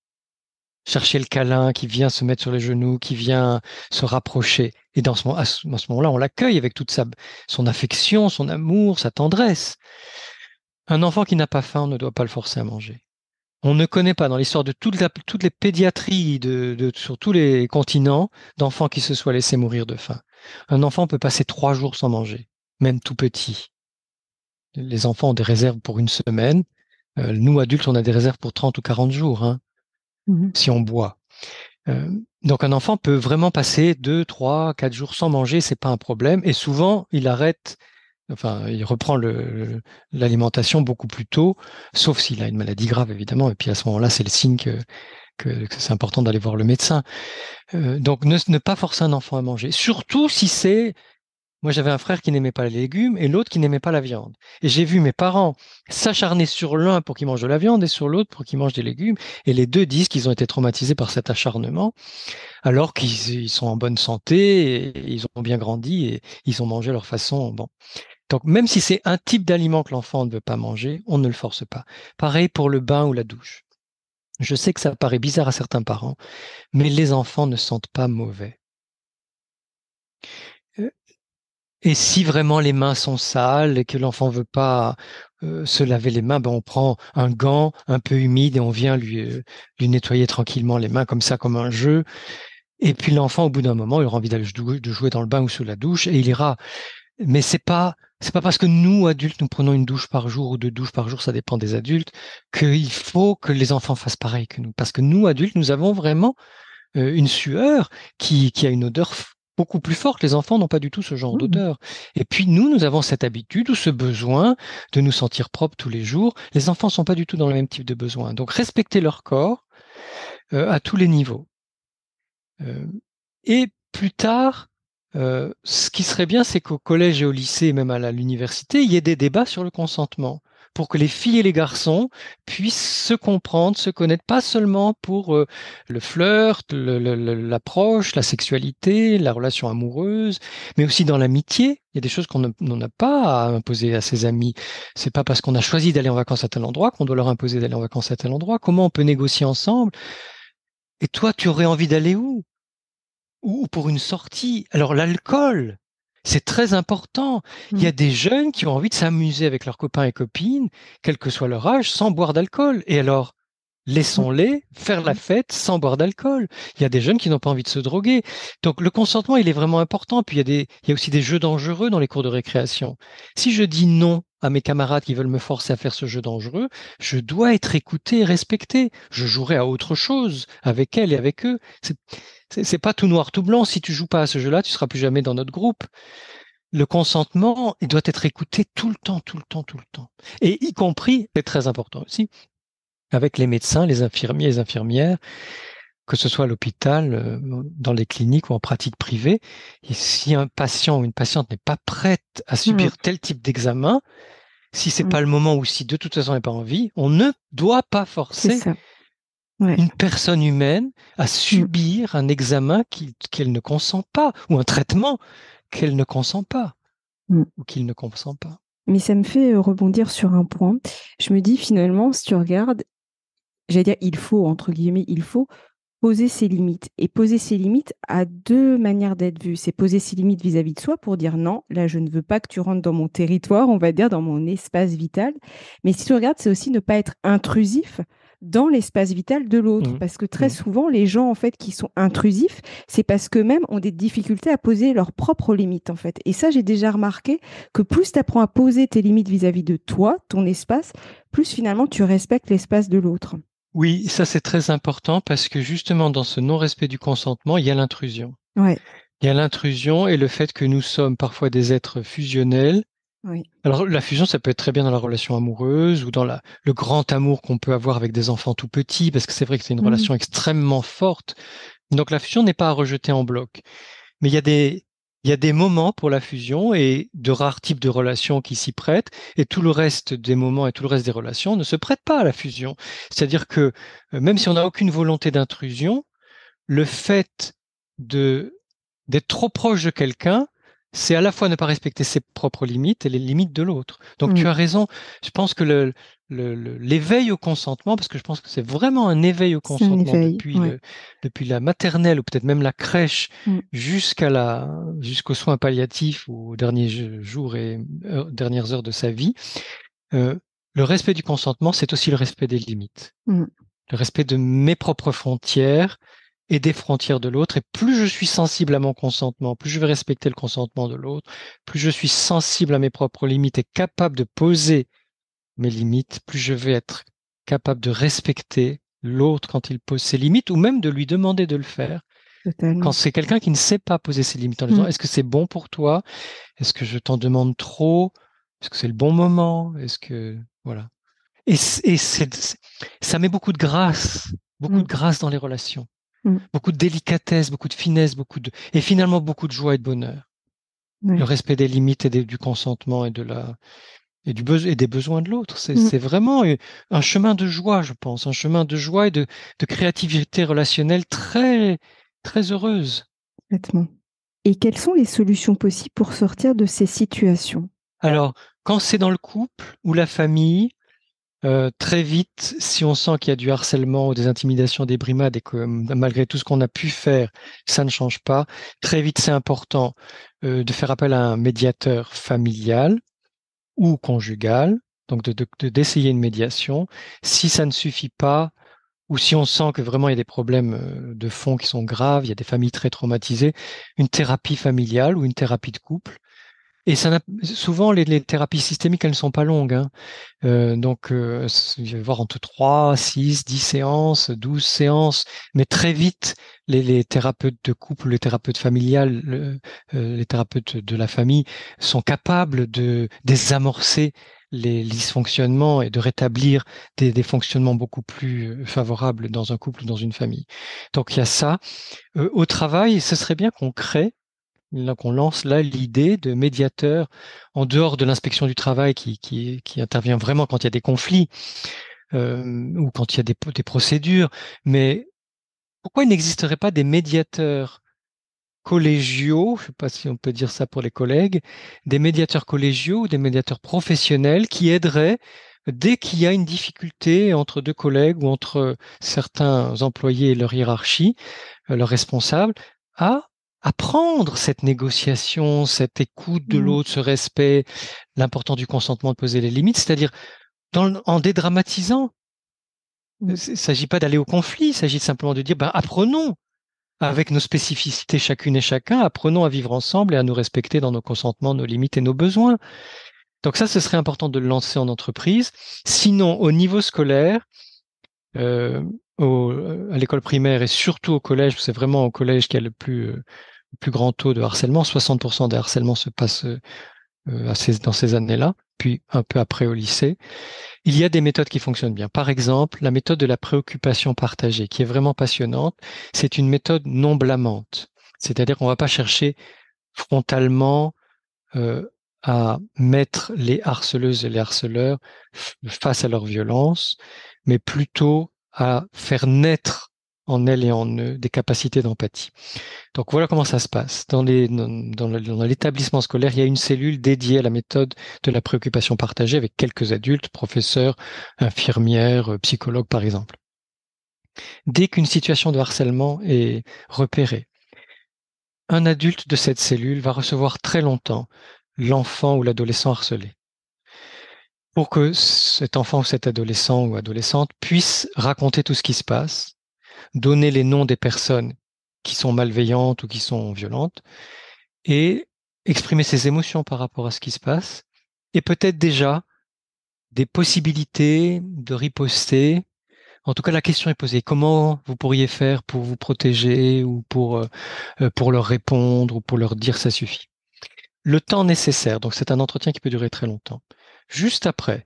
chercher le câlin, qui vient se mettre sur les genoux, qui vient se rapprocher. Et à ce moment-là, on l'accueille avec toute son affection, son amour, sa tendresse. Un enfant qui n'a pas faim, on ne doit pas le forcer à manger. On ne connaît pas dans l'histoire de toutes les pédiatries sur tous les continents d'enfants qui se soient laissés mourir de faim. Un enfant peut passer 3 jours sans manger, même tout petit. Les enfants ont des réserves pour une semaine. Nous, adultes, on a des réserves pour 30 ou 40 jours, hein, Mm. si on boit. Donc un enfant peut vraiment passer 2, 3, 4 jours sans manger, c'est pas un problème. Et souvent, il reprend l'alimentation beaucoup plus tôt, sauf s'il a une maladie grave, évidemment. Et puis à ce moment-là, c'est le signe que c'est important d'aller voir le médecin. Donc ne pas forcer un enfant à manger. Surtout si c'est... Moi, j'avais un frère qui n'aimait pas les légumes et l'autre qui n'aimait pas la viande. Et j'ai vu mes parents s'acharner sur l'un pour qu'il mange de la viande et sur l'autre pour qu'il mange des légumes. Et les deux disent qu'ils ont été traumatisés par cet acharnement, alors qu'ils sont en bonne santé, et ils ont bien grandi et ils ont mangé leur façon. Bon. Donc, même si c'est un type d'aliment que l'enfant ne veut pas manger, on ne le force pas. Pareil pour le bain ou la douche. Je sais que ça paraît bizarre à certains parents, mais les enfants ne sentent pas mauvais. Et si vraiment les mains sont sales et que l'enfant veut pas se laver les mains, ben on prend un gant un peu humide et on vient lui nettoyer tranquillement les mains comme ça, comme un jeu. Et puis l'enfant, au bout d'un moment, il aura envie de jouer dans le bain ou sous la douche et il ira. Mais c'est pas parce que nous, adultes, nous prenons une douche par jour ou 2 douches par jour, ça dépend des adultes, qu'il faut que les enfants fassent pareil que nous. Parce que nous, adultes, nous avons vraiment une sueur qui a une odeur beaucoup plus forte. Les enfants n'ont pas du tout ce genre d'odeur. Et puis nous avons cette habitude ou ce besoin de nous sentir propres tous les jours. Les enfants sont pas du tout dans le même type de besoin. Donc respecter leur corps à tous les niveaux. Et plus tard, ce qui serait bien, c'est qu'au collège et au lycée, et même à l'université, il y ait des débats sur le consentement pour que les filles et les garçons puissent se comprendre, se connaître, pas seulement pour le flirt, l'approche, la sexualité, la relation amoureuse, mais aussi dans l'amitié. Il y a des choses qu'on n'a pas à imposer à ses amis. C'est pas parce qu'on a choisi d'aller en vacances à tel endroit qu'on doit leur imposer d'aller en vacances à tel endroit. Comment on peut négocier ensemble? Et toi, tu aurais envie d'aller où? Ou pour une sortie. Alors l'alcool, c'est très important. Il y a des jeunes qui ont envie de s'amuser avec leurs copains et copines, quel que soit leur âge, sans boire d'alcool. Et alors, laissons-les faire la fête sans boire d'alcool. Il y a des jeunes qui n'ont pas envie de se droguer. Donc le consentement, il est vraiment important. Puis il y a aussi des jeux dangereux dans les cours de récréation. Si je dis non à mes camarades qui veulent me forcer à faire ce jeu dangereux, je dois être écouté et respecté. Je jouerai à autre chose avec elles et avec eux. C'est pas tout noir, tout blanc. Si tu joues pas à ce jeu-là, tu seras plus jamais dans notre groupe. Le consentement, il doit être écouté tout le temps, tout le temps, tout le temps. Et y compris, c'est très important aussi, avec les médecins, les infirmiers, les infirmières, que ce soit à l'hôpital, dans les cliniques ou en pratique privée. Et si un patient ou une patiente n'est pas prête à subir tel type d'examen, si c'est pas le moment ou si de toute façon elle n'a pas envie, on ne doit pas forcer une personne humaine à subir un examen qu'elle ne consent pas ou un traitement qu'elle ne consent pas ou qu'il ne consent pas. Mais ça me fait rebondir sur un point. Je me dis finalement, si tu regardes, j'allais dire il faut, entre guillemets, il faut poser ses limites. Et poser ses limites a deux manières d'être vues. C'est poser ses limites vis-à-vis de soi pour dire non, là je ne veux pas que tu rentres dans mon territoire, on va dire dans mon espace vital. Mais si tu regardes, c'est aussi ne pas être intrusif dans l'espace vital de l'autre. Parce que très souvent, les gens en fait qui sont intrusifs, c'est parce qu'eux-mêmes ont des difficultés à poser leurs propres limites en fait. Et ça, j'ai déjà remarqué que plus tu apprends à poser tes limites vis-à-vis de toi, ton espace, plus finalement tu respectes l'espace de l'autre. Oui, ça c'est très important parce que justement dans ce non-respect du consentement, il y a l'intrusion. Ouais. Il y a l'intrusion et le fait que nous sommes parfois des êtres fusionnels. Oui. Alors la fusion, ça peut être très bien dans la relation amoureuse ou dans le grand amour qu'on peut avoir avec des enfants tout petits, parce que c'est vrai que c'est une relation extrêmement forte. Donc la fusion n'est pas à rejeter en bloc. Mais il y a des moments pour la fusion et de rares types de relations qui s'y prêtent, et tout le reste des moments et tout le reste des relations ne se prêtent pas à la fusion. C'est-à-dire que même si on n'a aucune volonté d'intrusion, le fait d'être trop proche de quelqu'un, c'est à la fois ne pas respecter ses propres limites et les limites de l'autre. Donc tu as raison. Je pense que l'éveil au consentement, parce que je pense que c'est vraiment un éveil au consentement depuis la maternelle ou peut-être même la crèche jusqu'aux soins palliatifs ou aux derniers jours et dernières heures de sa vie. Le respect du consentement, c'est aussi le respect des limites. Le respect de mes propres frontières et des frontières de l'autre. Et plus je suis sensible à mon consentement, plus je vais respecter le consentement de l'autre, plus je suis sensible à mes propres limites et capable de poser mes limites, plus je vais être capable de respecter l'autre quand il pose ses limites, ou même de lui demander de le faire. Quand Totalement. c'est quelqu'un qui ne sait pas poser ses limites en lui disant, est-ce que c'est bon pour toi? Est-ce que je t'en demande trop? Est-ce que c'est le bon moment? Est-ce que, voilà. Ça met beaucoup Mm. de grâce dans les relations, Mm. beaucoup de délicatesse, beaucoup de finesse, et finalement beaucoup de joie et de bonheur. Le Ouais. respect des limites et du consentement et des besoins de l'autre. Mm. C'est vraiment un chemin de joie, je pense, un chemin de joie et de créativité relationnelle très, très heureuse. Complètement. Et quelles sont les solutions possibles pour sortir de ces situations? Alors, quand c'est dans le couple ou la famille, très vite, si on sent qu'il y a du harcèlement ou des intimidations, des brimades et que malgré tout ce qu'on a pu faire, ça ne change pas, très vite c'est important de faire appel à un médiateur familial ou conjugal, donc d'essayer une médiation. Si ça ne suffit pas, ou si on sent que vraiment il y a des problèmes de fond qui sont graves, il y a des familles très traumatisées, une thérapie familiale ou une thérapie de couple. Et souvent, les thérapies systémiques, elles ne sont pas longues, hein. Il va y avoir entre 3, 6, 10 séances, 12 séances, mais très vite, les thérapeutes de couple, les thérapeutes familiales, les thérapeutes de la famille sont capables de désamorcer les dysfonctionnements et de rétablir des fonctionnements beaucoup plus favorables dans un couple ou dans une famille. Donc il y a ça. Au travail, ce serait bien qu'on crée qu'on lance là l'idée de médiateur en dehors de l'inspection du travail qui intervient vraiment quand il y a des conflits ou quand il y a des procédures. Mais pourquoi il n'existerait pas des médiateurs collégiaux, je ne sais pas si on peut dire ça pour les collègues, des médiateurs collégiaux ou des médiateurs professionnels qui aideraient dès qu'il y a une difficulté entre deux collègues ou entre certains employés et leur hiérarchie, leurs responsables, à apprendre cette négociation, cette écoute de Mm. l'autre, ce respect, l'important du consentement de poser les limites, c'est-à-dire en dédramatisant. Il ne Mm. s'agit pas d'aller au conflit, il s'agit simplement de dire, ben, apprenons avec nos spécificités chacune et chacun, apprenons à vivre ensemble et à nous respecter dans nos consentements, nos limites et nos besoins. Donc ça, ce serait important de le lancer en entreprise. Sinon, au niveau scolaire, euh, à l'école primaire et surtout au collège, c'est vraiment au collège qu'il y a le plus grand taux de harcèlement. 60% des harcèlements se passent dans ces années-là, puis un peu après au lycée. Il y a des méthodes qui fonctionnent bien. Par exemple, la méthode de la préoccupation partagée, qui est vraiment passionnante, c'est une méthode non blâmante. C'est-à-dire qu'on ne va pas chercher frontalement euh, à mettre les harceleuses et les harceleurs face à leur violence, mais plutôt à faire naître en elles et en eux des capacités d'empathie. Donc voilà comment ça se passe. Dans l'établissement scolaire, il y a une cellule dédiée à la méthode de la préoccupation partagée avec quelques adultes, professeurs, infirmières, psychologues par exemple. Dès qu'une situation de harcèlement est repérée, un adulte de cette cellule va recevoir très longtemps l'enfant ou l'adolescent harcelé pour que cet enfant ou cet adolescent ou adolescente puisse raconter tout ce qui se passe, donner les noms des personnes qui sont malveillantes ou qui sont violentes, et exprimer ses émotions par rapport à ce qui se passe, et peut-être déjà des possibilités de riposter. En tout cas, la question est posée. Comment vous pourriez faire pour vous protéger ou pour leur répondre ou pour leur dire ça suffit? Le temps nécessaire, donc c'est un entretien qui peut durer très longtemps. Juste après,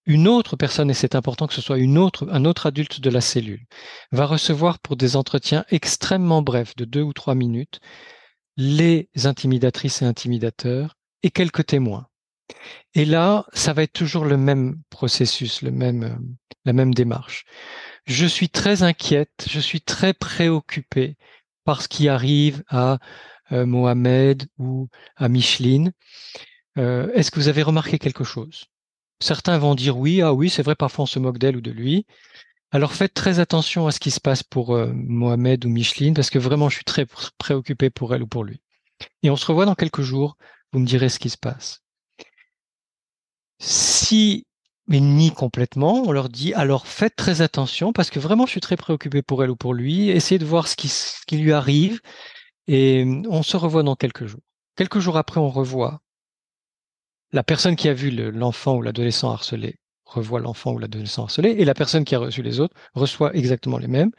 une autre personne, et c'est important que ce soit un autre adulte de la cellule, va recevoir pour des entretiens extrêmement brefs de 2 ou 3 minutes les intimidatrices et intimidateurs et quelques témoins. Et là, ça va être toujours le même processus, la même démarche. Je suis très inquiète, je suis très préoccupée par ce qui arrive à Mohamed ou à Micheline. Est-ce que vous avez remarqué quelque chose? Certains vont dire oui, ah oui, c'est vrai, parfois on se moque d'elle ou de lui. Alors faites très attention à ce qui se passe pour Mohamed ou Micheline, parce que vraiment je suis très préoccupé pour elle ou pour lui. Et on se revoit dans quelques jours, vous me direz ce qui se passe. Si ils nient complètement, on leur dit alors faites très attention, parce que vraiment je suis très préoccupé pour elle ou pour lui, essayez de voir ce qui lui arrive, et on se revoit dans quelques jours. Quelques jours après, on revoit la personne qui a vu l'enfant ou l'adolescent harcelé revoit l'enfant ou l'adolescent harcelé, et la personne qui a reçu les autres reçoit exactement les mêmes.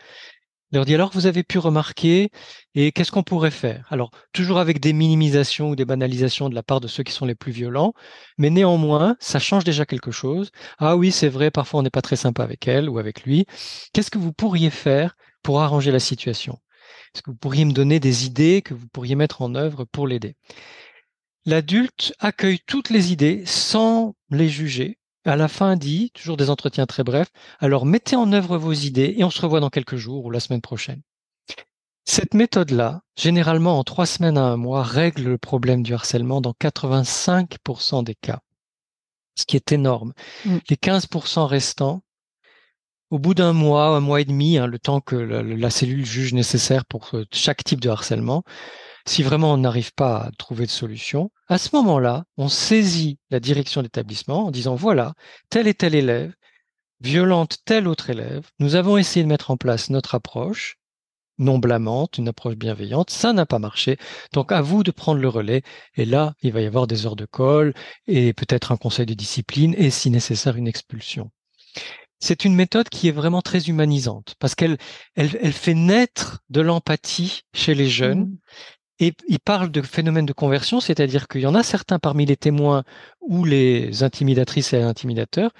Leur dit alors vous avez pu remarquer et qu'est-ce qu'on pourrait faire? Alors toujours avec des minimisations ou des banalisations de la part de ceux qui sont les plus violents, mais néanmoins ça change déjà quelque chose. Ah oui c'est vrai parfois on n'est pas très sympa avec elle ou avec lui. Qu'est-ce que vous pourriez faire pour arranger la situation? Est-ce que vous pourriez me donner des idées que vous pourriez mettre en œuvre pour l'aider? L'adulte accueille toutes les idées sans les juger. À la fin dit, toujours des entretiens très brefs, alors mettez en œuvre vos idées et on se revoit dans quelques jours ou la semaine prochaine. Cette méthode-là, généralement en 3 semaines à 1 mois, règle le problème du harcèlement dans 85% des cas, ce qui est énorme. Les 15% restants, au bout d'1 mois, 1 mois et demi, le temps que la cellule juge nécessaire pour chaque type de harcèlement, si vraiment on n'arrive pas à trouver de solution, à ce moment-là, on saisit la direction d'établissement en disant voilà, tel et tel élève violente tel autre élève, nous avons essayé de mettre en place notre approche non blâmante, une approche bienveillante, ça n'a pas marché, donc à vous de prendre le relais, et là, il va y avoir des heures de colle, et peut-être un conseil de discipline, et si nécessaire, une expulsion. C'est une méthode qui est vraiment très humanisante, parce qu'elle fait naître de l'empathie chez les jeunes, et il parle de phénomène de conversion, c'est-à-dire qu'il y en a certains parmi les témoins ou les intimidatrices et intimidateurs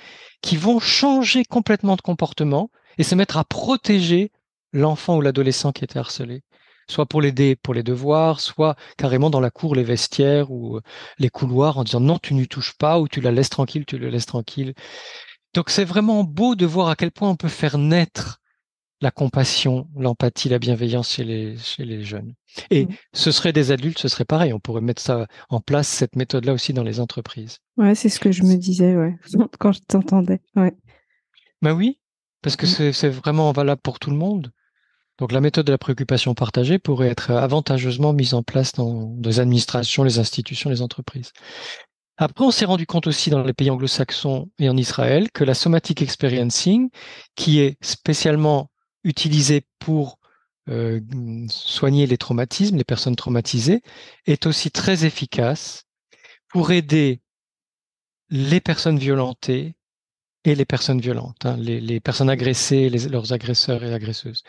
qui vont changer complètement de comportement et se mettre à protéger l'enfant ou l'adolescent qui était harcelé, soit pour l'aider pour les devoirs, soit carrément dans la cour, les vestiaires ou les couloirs en disant non, tu n'y touches pas ou tu la laisses tranquille, tu le laisses tranquille. Donc c'est vraiment beau de voir à quel point on peut faire naître la compassion, l'empathie, la bienveillance chez les jeunes. Et ce serait des adultes, ce serait pareil. On pourrait mettre ça en place, cette méthode-là aussi dans les entreprises. Ouais, c'est ce que je me disais, quand je t'entendais. Ouais. Ben oui, parce que c'est vraiment valable pour tout le monde. Donc la méthode de la préoccupation partagée pourrait être avantageusement mise en place dans les administrations, les institutions, les entreprises. Après, on s'est rendu compte aussi dans les pays anglo-saxons et en Israël que la somatic experiencing, qui est spécialement utilisée pour soigner les traumatismes, les personnes traumatisées, est aussi très efficace pour aider les personnes violentées et les personnes violentes, les personnes agressées, leurs agresseurs et agresseuses,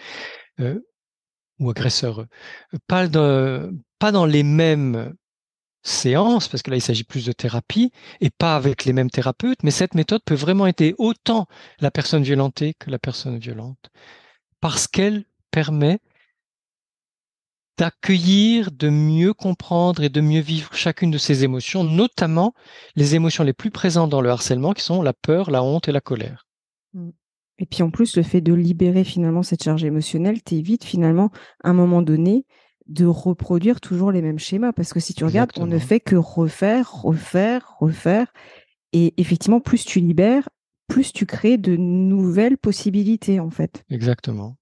ou agresseurs. Pas dans les mêmes séances, parce que là, il s'agit plus de thérapie, et pas avec les mêmes thérapeutes, mais cette méthode peut vraiment aider autant la personne violentée que la personne violente, parce qu'elle permet d'accueillir, de mieux comprendre et de mieux vivre chacune de ces émotions, notamment les émotions les plus présentes dans le harcèlement, qui sont la peur, la honte et la colère. Et puis en plus, le fait de libérer finalement cette charge émotionnelle t'évite finalement, à un moment donné, de reproduire toujours les mêmes schémas. Parce que si tu regardes, on ne fait que refaire. Et effectivement, plus tu libères, plus tu crées de nouvelles possibilités, en fait. Exactement.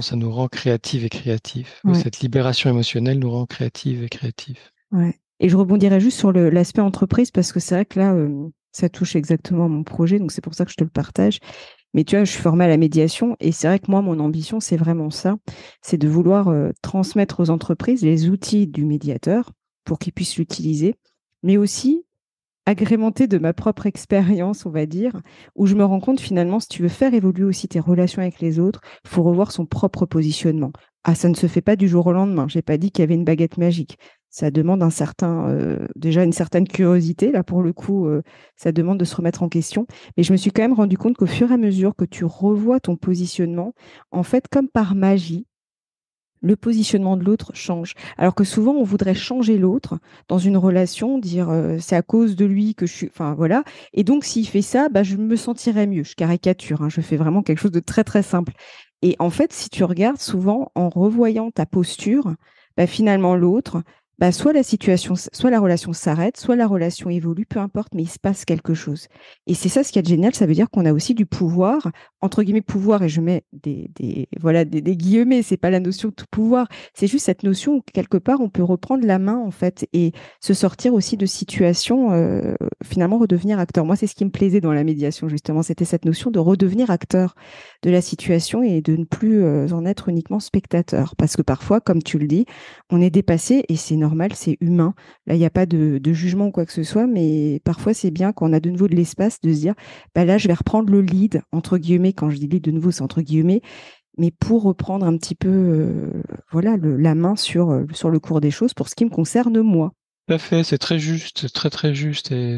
Ça nous rend créatifs et créatifs. Ouais. Cette libération émotionnelle nous rend créatifs et créatifs. Ouais. Et je rebondirais juste sur l'aspect entreprise, parce que c'est vrai que là, ça touche exactement à mon projet, donc c'est pour ça que je te le partage. Mais tu vois, je suis formée à la médiation et c'est vrai que moi, mon ambition, c'est vraiment ça. C'est de vouloir transmettre aux entreprises les outils du médiateur pour qu'ils puissent l'utiliser, mais aussi agrémenté de ma propre expérience, on va dire, où je me rends compte finalement, si tu veux faire évoluer aussi tes relations avec les autres, il faut revoir son propre positionnement. Ah, ça ne se fait pas du jour au lendemain. J'ai pas dit qu'il y avait une baguette magique. Ça demande déjà une certaine curiosité. Là, pour le coup, ça demande de se remettre en question. Mais je me suis quand même rendu compte qu'au fur et à mesure que tu revois ton positionnement, en fait, comme par magie, le positionnement de l'autre change. Alors que souvent, on voudrait changer l'autre dans une relation, dire c'est à cause de lui que je suis. Enfin, voilà. Et donc, s'il fait ça, je me sentirais mieux. Je caricature, je fais vraiment quelque chose de très, très simple. Et en fait, si tu regardes souvent en revoyant ta posture, finalement, l'autre, soit soit la relation s'arrête, soit la relation évolue, peu importe, mais il se passe quelque chose. Et c'est ça ce qui est génial, ça veut dire qu'on a aussi du pouvoir, entre guillemets pouvoir, et je mets des guillemets, c'est pas la notion de tout pouvoir, c'est juste cette notion où quelque part on peut reprendre la main en fait et se sortir aussi de situations, finalement redevenir acteur. Moi, c'est ce qui me plaisait dans la médiation justement, c'était cette notion de redevenir acteur de la situation et de ne plus en être uniquement spectateur. Parce que parfois, comme tu le dis, on est dépassé et c'est normal normal, c'est humain. Là, il n'y a pas de jugement ou quoi que ce soit, mais parfois, c'est bien quand on a de nouveau de l'espace de se dire, bah là, je vais reprendre le lead, entre guillemets. Quand je dis lead de nouveau, c'est entre guillemets, mais pour reprendre un petit peu la main sur le cours des choses pour ce qui me concerne moi. Tout à fait, c'est très juste, c'est très très juste. Et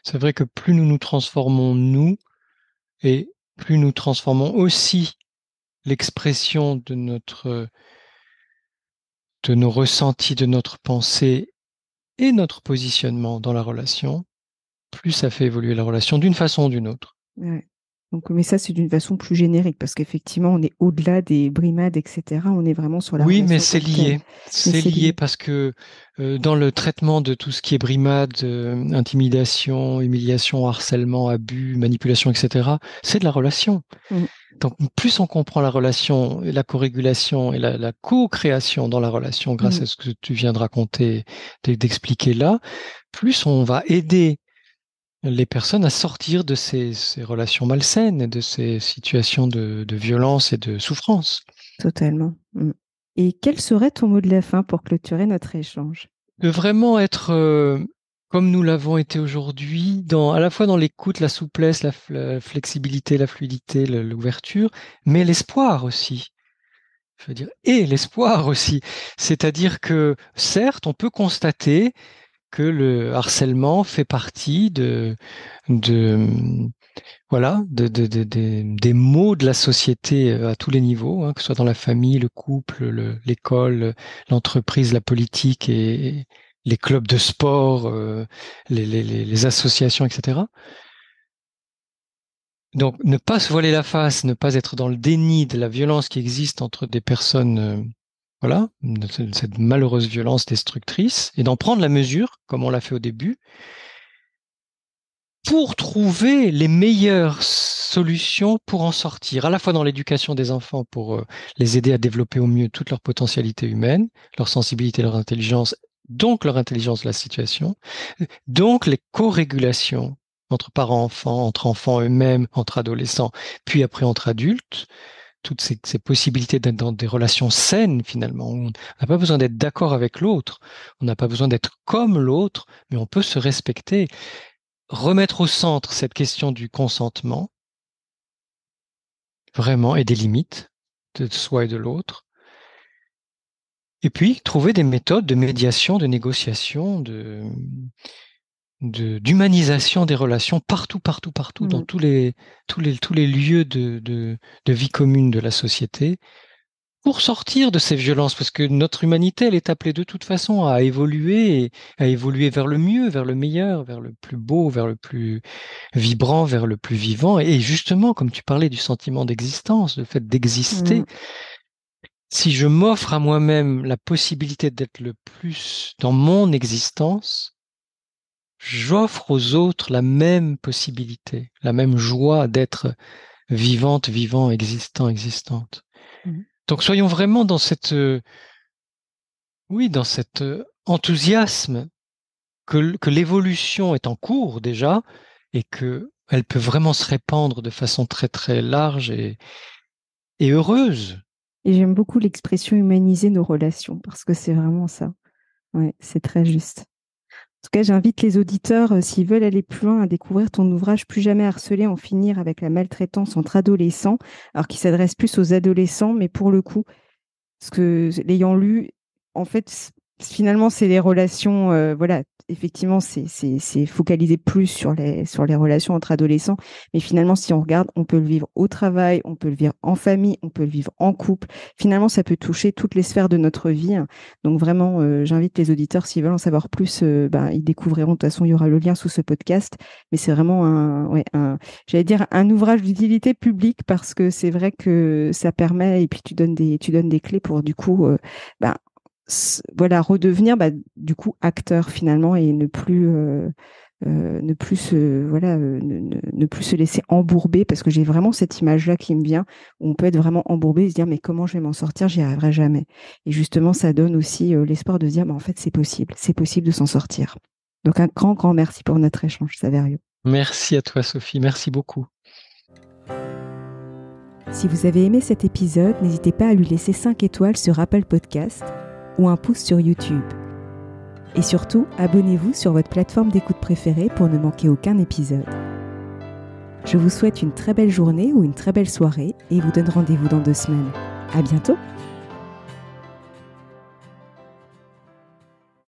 c'est vrai que plus nous nous transformons nous, et plus nous transformons aussi l'expression de nos ressentis, de notre pensée et notre positionnement dans la relation, plus ça fait évoluer la relation d'une façon ou d'une autre. Ouais. Donc, mais ça, c'est d'une façon plus générique, parce qu'effectivement, on est au-delà des brimades, etc. On est vraiment sur la Oui, mais relation c'est telle quelle. lié. C'est lié parce que dans le traitement de tout ce qui est brimade, intimidation, humiliation, harcèlement, abus, manipulation, etc., c'est de la relation. Mm. Donc, plus on comprend la relation, la co-régulation et la co-création dans la relation, grâce à ce que tu viens de raconter, d'expliquer là, plus on va aider les personnes à sortir de ces relations malsaines et de ces situations de violence et de souffrance. Totalement. Mm. Et quel serait ton mot de la fin pour clôturer notre échange? De vraiment être comme nous l'avons été aujourd'hui, à la fois dans l'écoute, la souplesse, la flexibilité, la fluidité, l'ouverture, mais l'espoir aussi. Je veux dire, et l'espoir aussi. C'est-à-dire que, certes, on peut constater que le harcèlement fait partie des maux de la société à tous les niveaux, hein, que ce soit dans la famille, le couple, l'école, l'entreprise, la politique et les clubs de sport, les associations, etc. Donc, ne pas se voiler la face, ne pas être dans le déni de la violence qui existe entre des personnes, cette malheureuse violence destructrice, et d'en prendre la mesure, comme on l'a fait au début, pour trouver les meilleures solutions pour en sortir, à la fois dans l'éducation des enfants, pour les aider à développer au mieux toute leur potentialité humaine, leur sensibilité, leur intelligence, donc leur intelligence de la situation, donc les co-régulations entre parents-enfants, entre enfants eux-mêmes, entre adolescents, puis après entre adultes, toutes ces possibilités d'être dans des relations saines finalement. On n'a pas besoin d'être d'accord avec l'autre, on n'a pas besoin d'être comme l'autre, mais on peut se respecter. Remettre au centre cette question du consentement, vraiment, et des limites de soi et de l'autre. Et puis, trouver des méthodes de médiation, de négociation, d'humanisation des relations partout, dans tous les lieux de vie commune de la société, pour sortir de ces violences, parce que notre humanité, elle est appelée de toute façon à évoluer vers le mieux, vers le meilleur, vers le plus beau, vers le plus vibrant, vers le plus vivant. Et justement, comme tu parlais du sentiment d'existence, le fait d'exister, si je m'offre à moi-même la possibilité d'être le plus dans mon existence, j'offre aux autres la même possibilité, la même joie d'être vivante, vivant, existant, existante. Donc soyons vraiment dans dans cet enthousiasme que l'évolution est en cours déjà et que elle peut vraiment se répandre de façon très très large et heureuse. Et j'aime beaucoup l'expression humaniser nos relations parce que c'est vraiment ça. Ouais, c'est très juste. En tout cas, j'invite les auditeurs, s'ils veulent aller plus loin, à découvrir ton ouvrage Plus jamais harcelé, en finir avec la maltraitance entre adolescents, alors qu'il s'adresse plus aux adolescents, mais pour le coup, parce que l'ayant lu, en fait, finalement, c'est les relations, effectivement, c'est focalisé plus sur les relations entre adolescents. Mais finalement, si on regarde, on peut le vivre au travail, on peut le vivre en famille, on peut le vivre en couple. Finalement, ça peut toucher toutes les sphères de notre vie. Donc vraiment, j'invite les auditeurs, s'ils veulent en savoir plus, ils découvriront. De toute façon, il y aura le lien sous ce podcast. Mais c'est vraiment j'allais dire un ouvrage d'utilité publique parce que c'est vrai que ça permet, et puis tu donnes des clés pour du coup, redevenir du coup acteur finalement et ne plus se laisser embourber, parce que j'ai vraiment cette image-là qui me vient, où on peut être vraiment embourbé et se dire mais comment je vais m'en sortir, j'y arriverai jamais. Et justement, ça donne aussi l'espoir de se dire mais en fait c'est possible de s'en sortir. Donc un grand, grand merci pour notre échange, Saverio. Merci à toi, Sophie, merci beaucoup. Si vous avez aimé cet épisode, n'hésitez pas à lui laisser 5 étoiles sur Apple Podcast ou un pouce sur YouTube. Et surtout, abonnez-vous sur votre plateforme d'écoute préférée pour ne manquer aucun épisode. Je vous souhaite une très belle journée ou une très belle soirée et vous donne rendez-vous dans 2 semaines. À bientôt!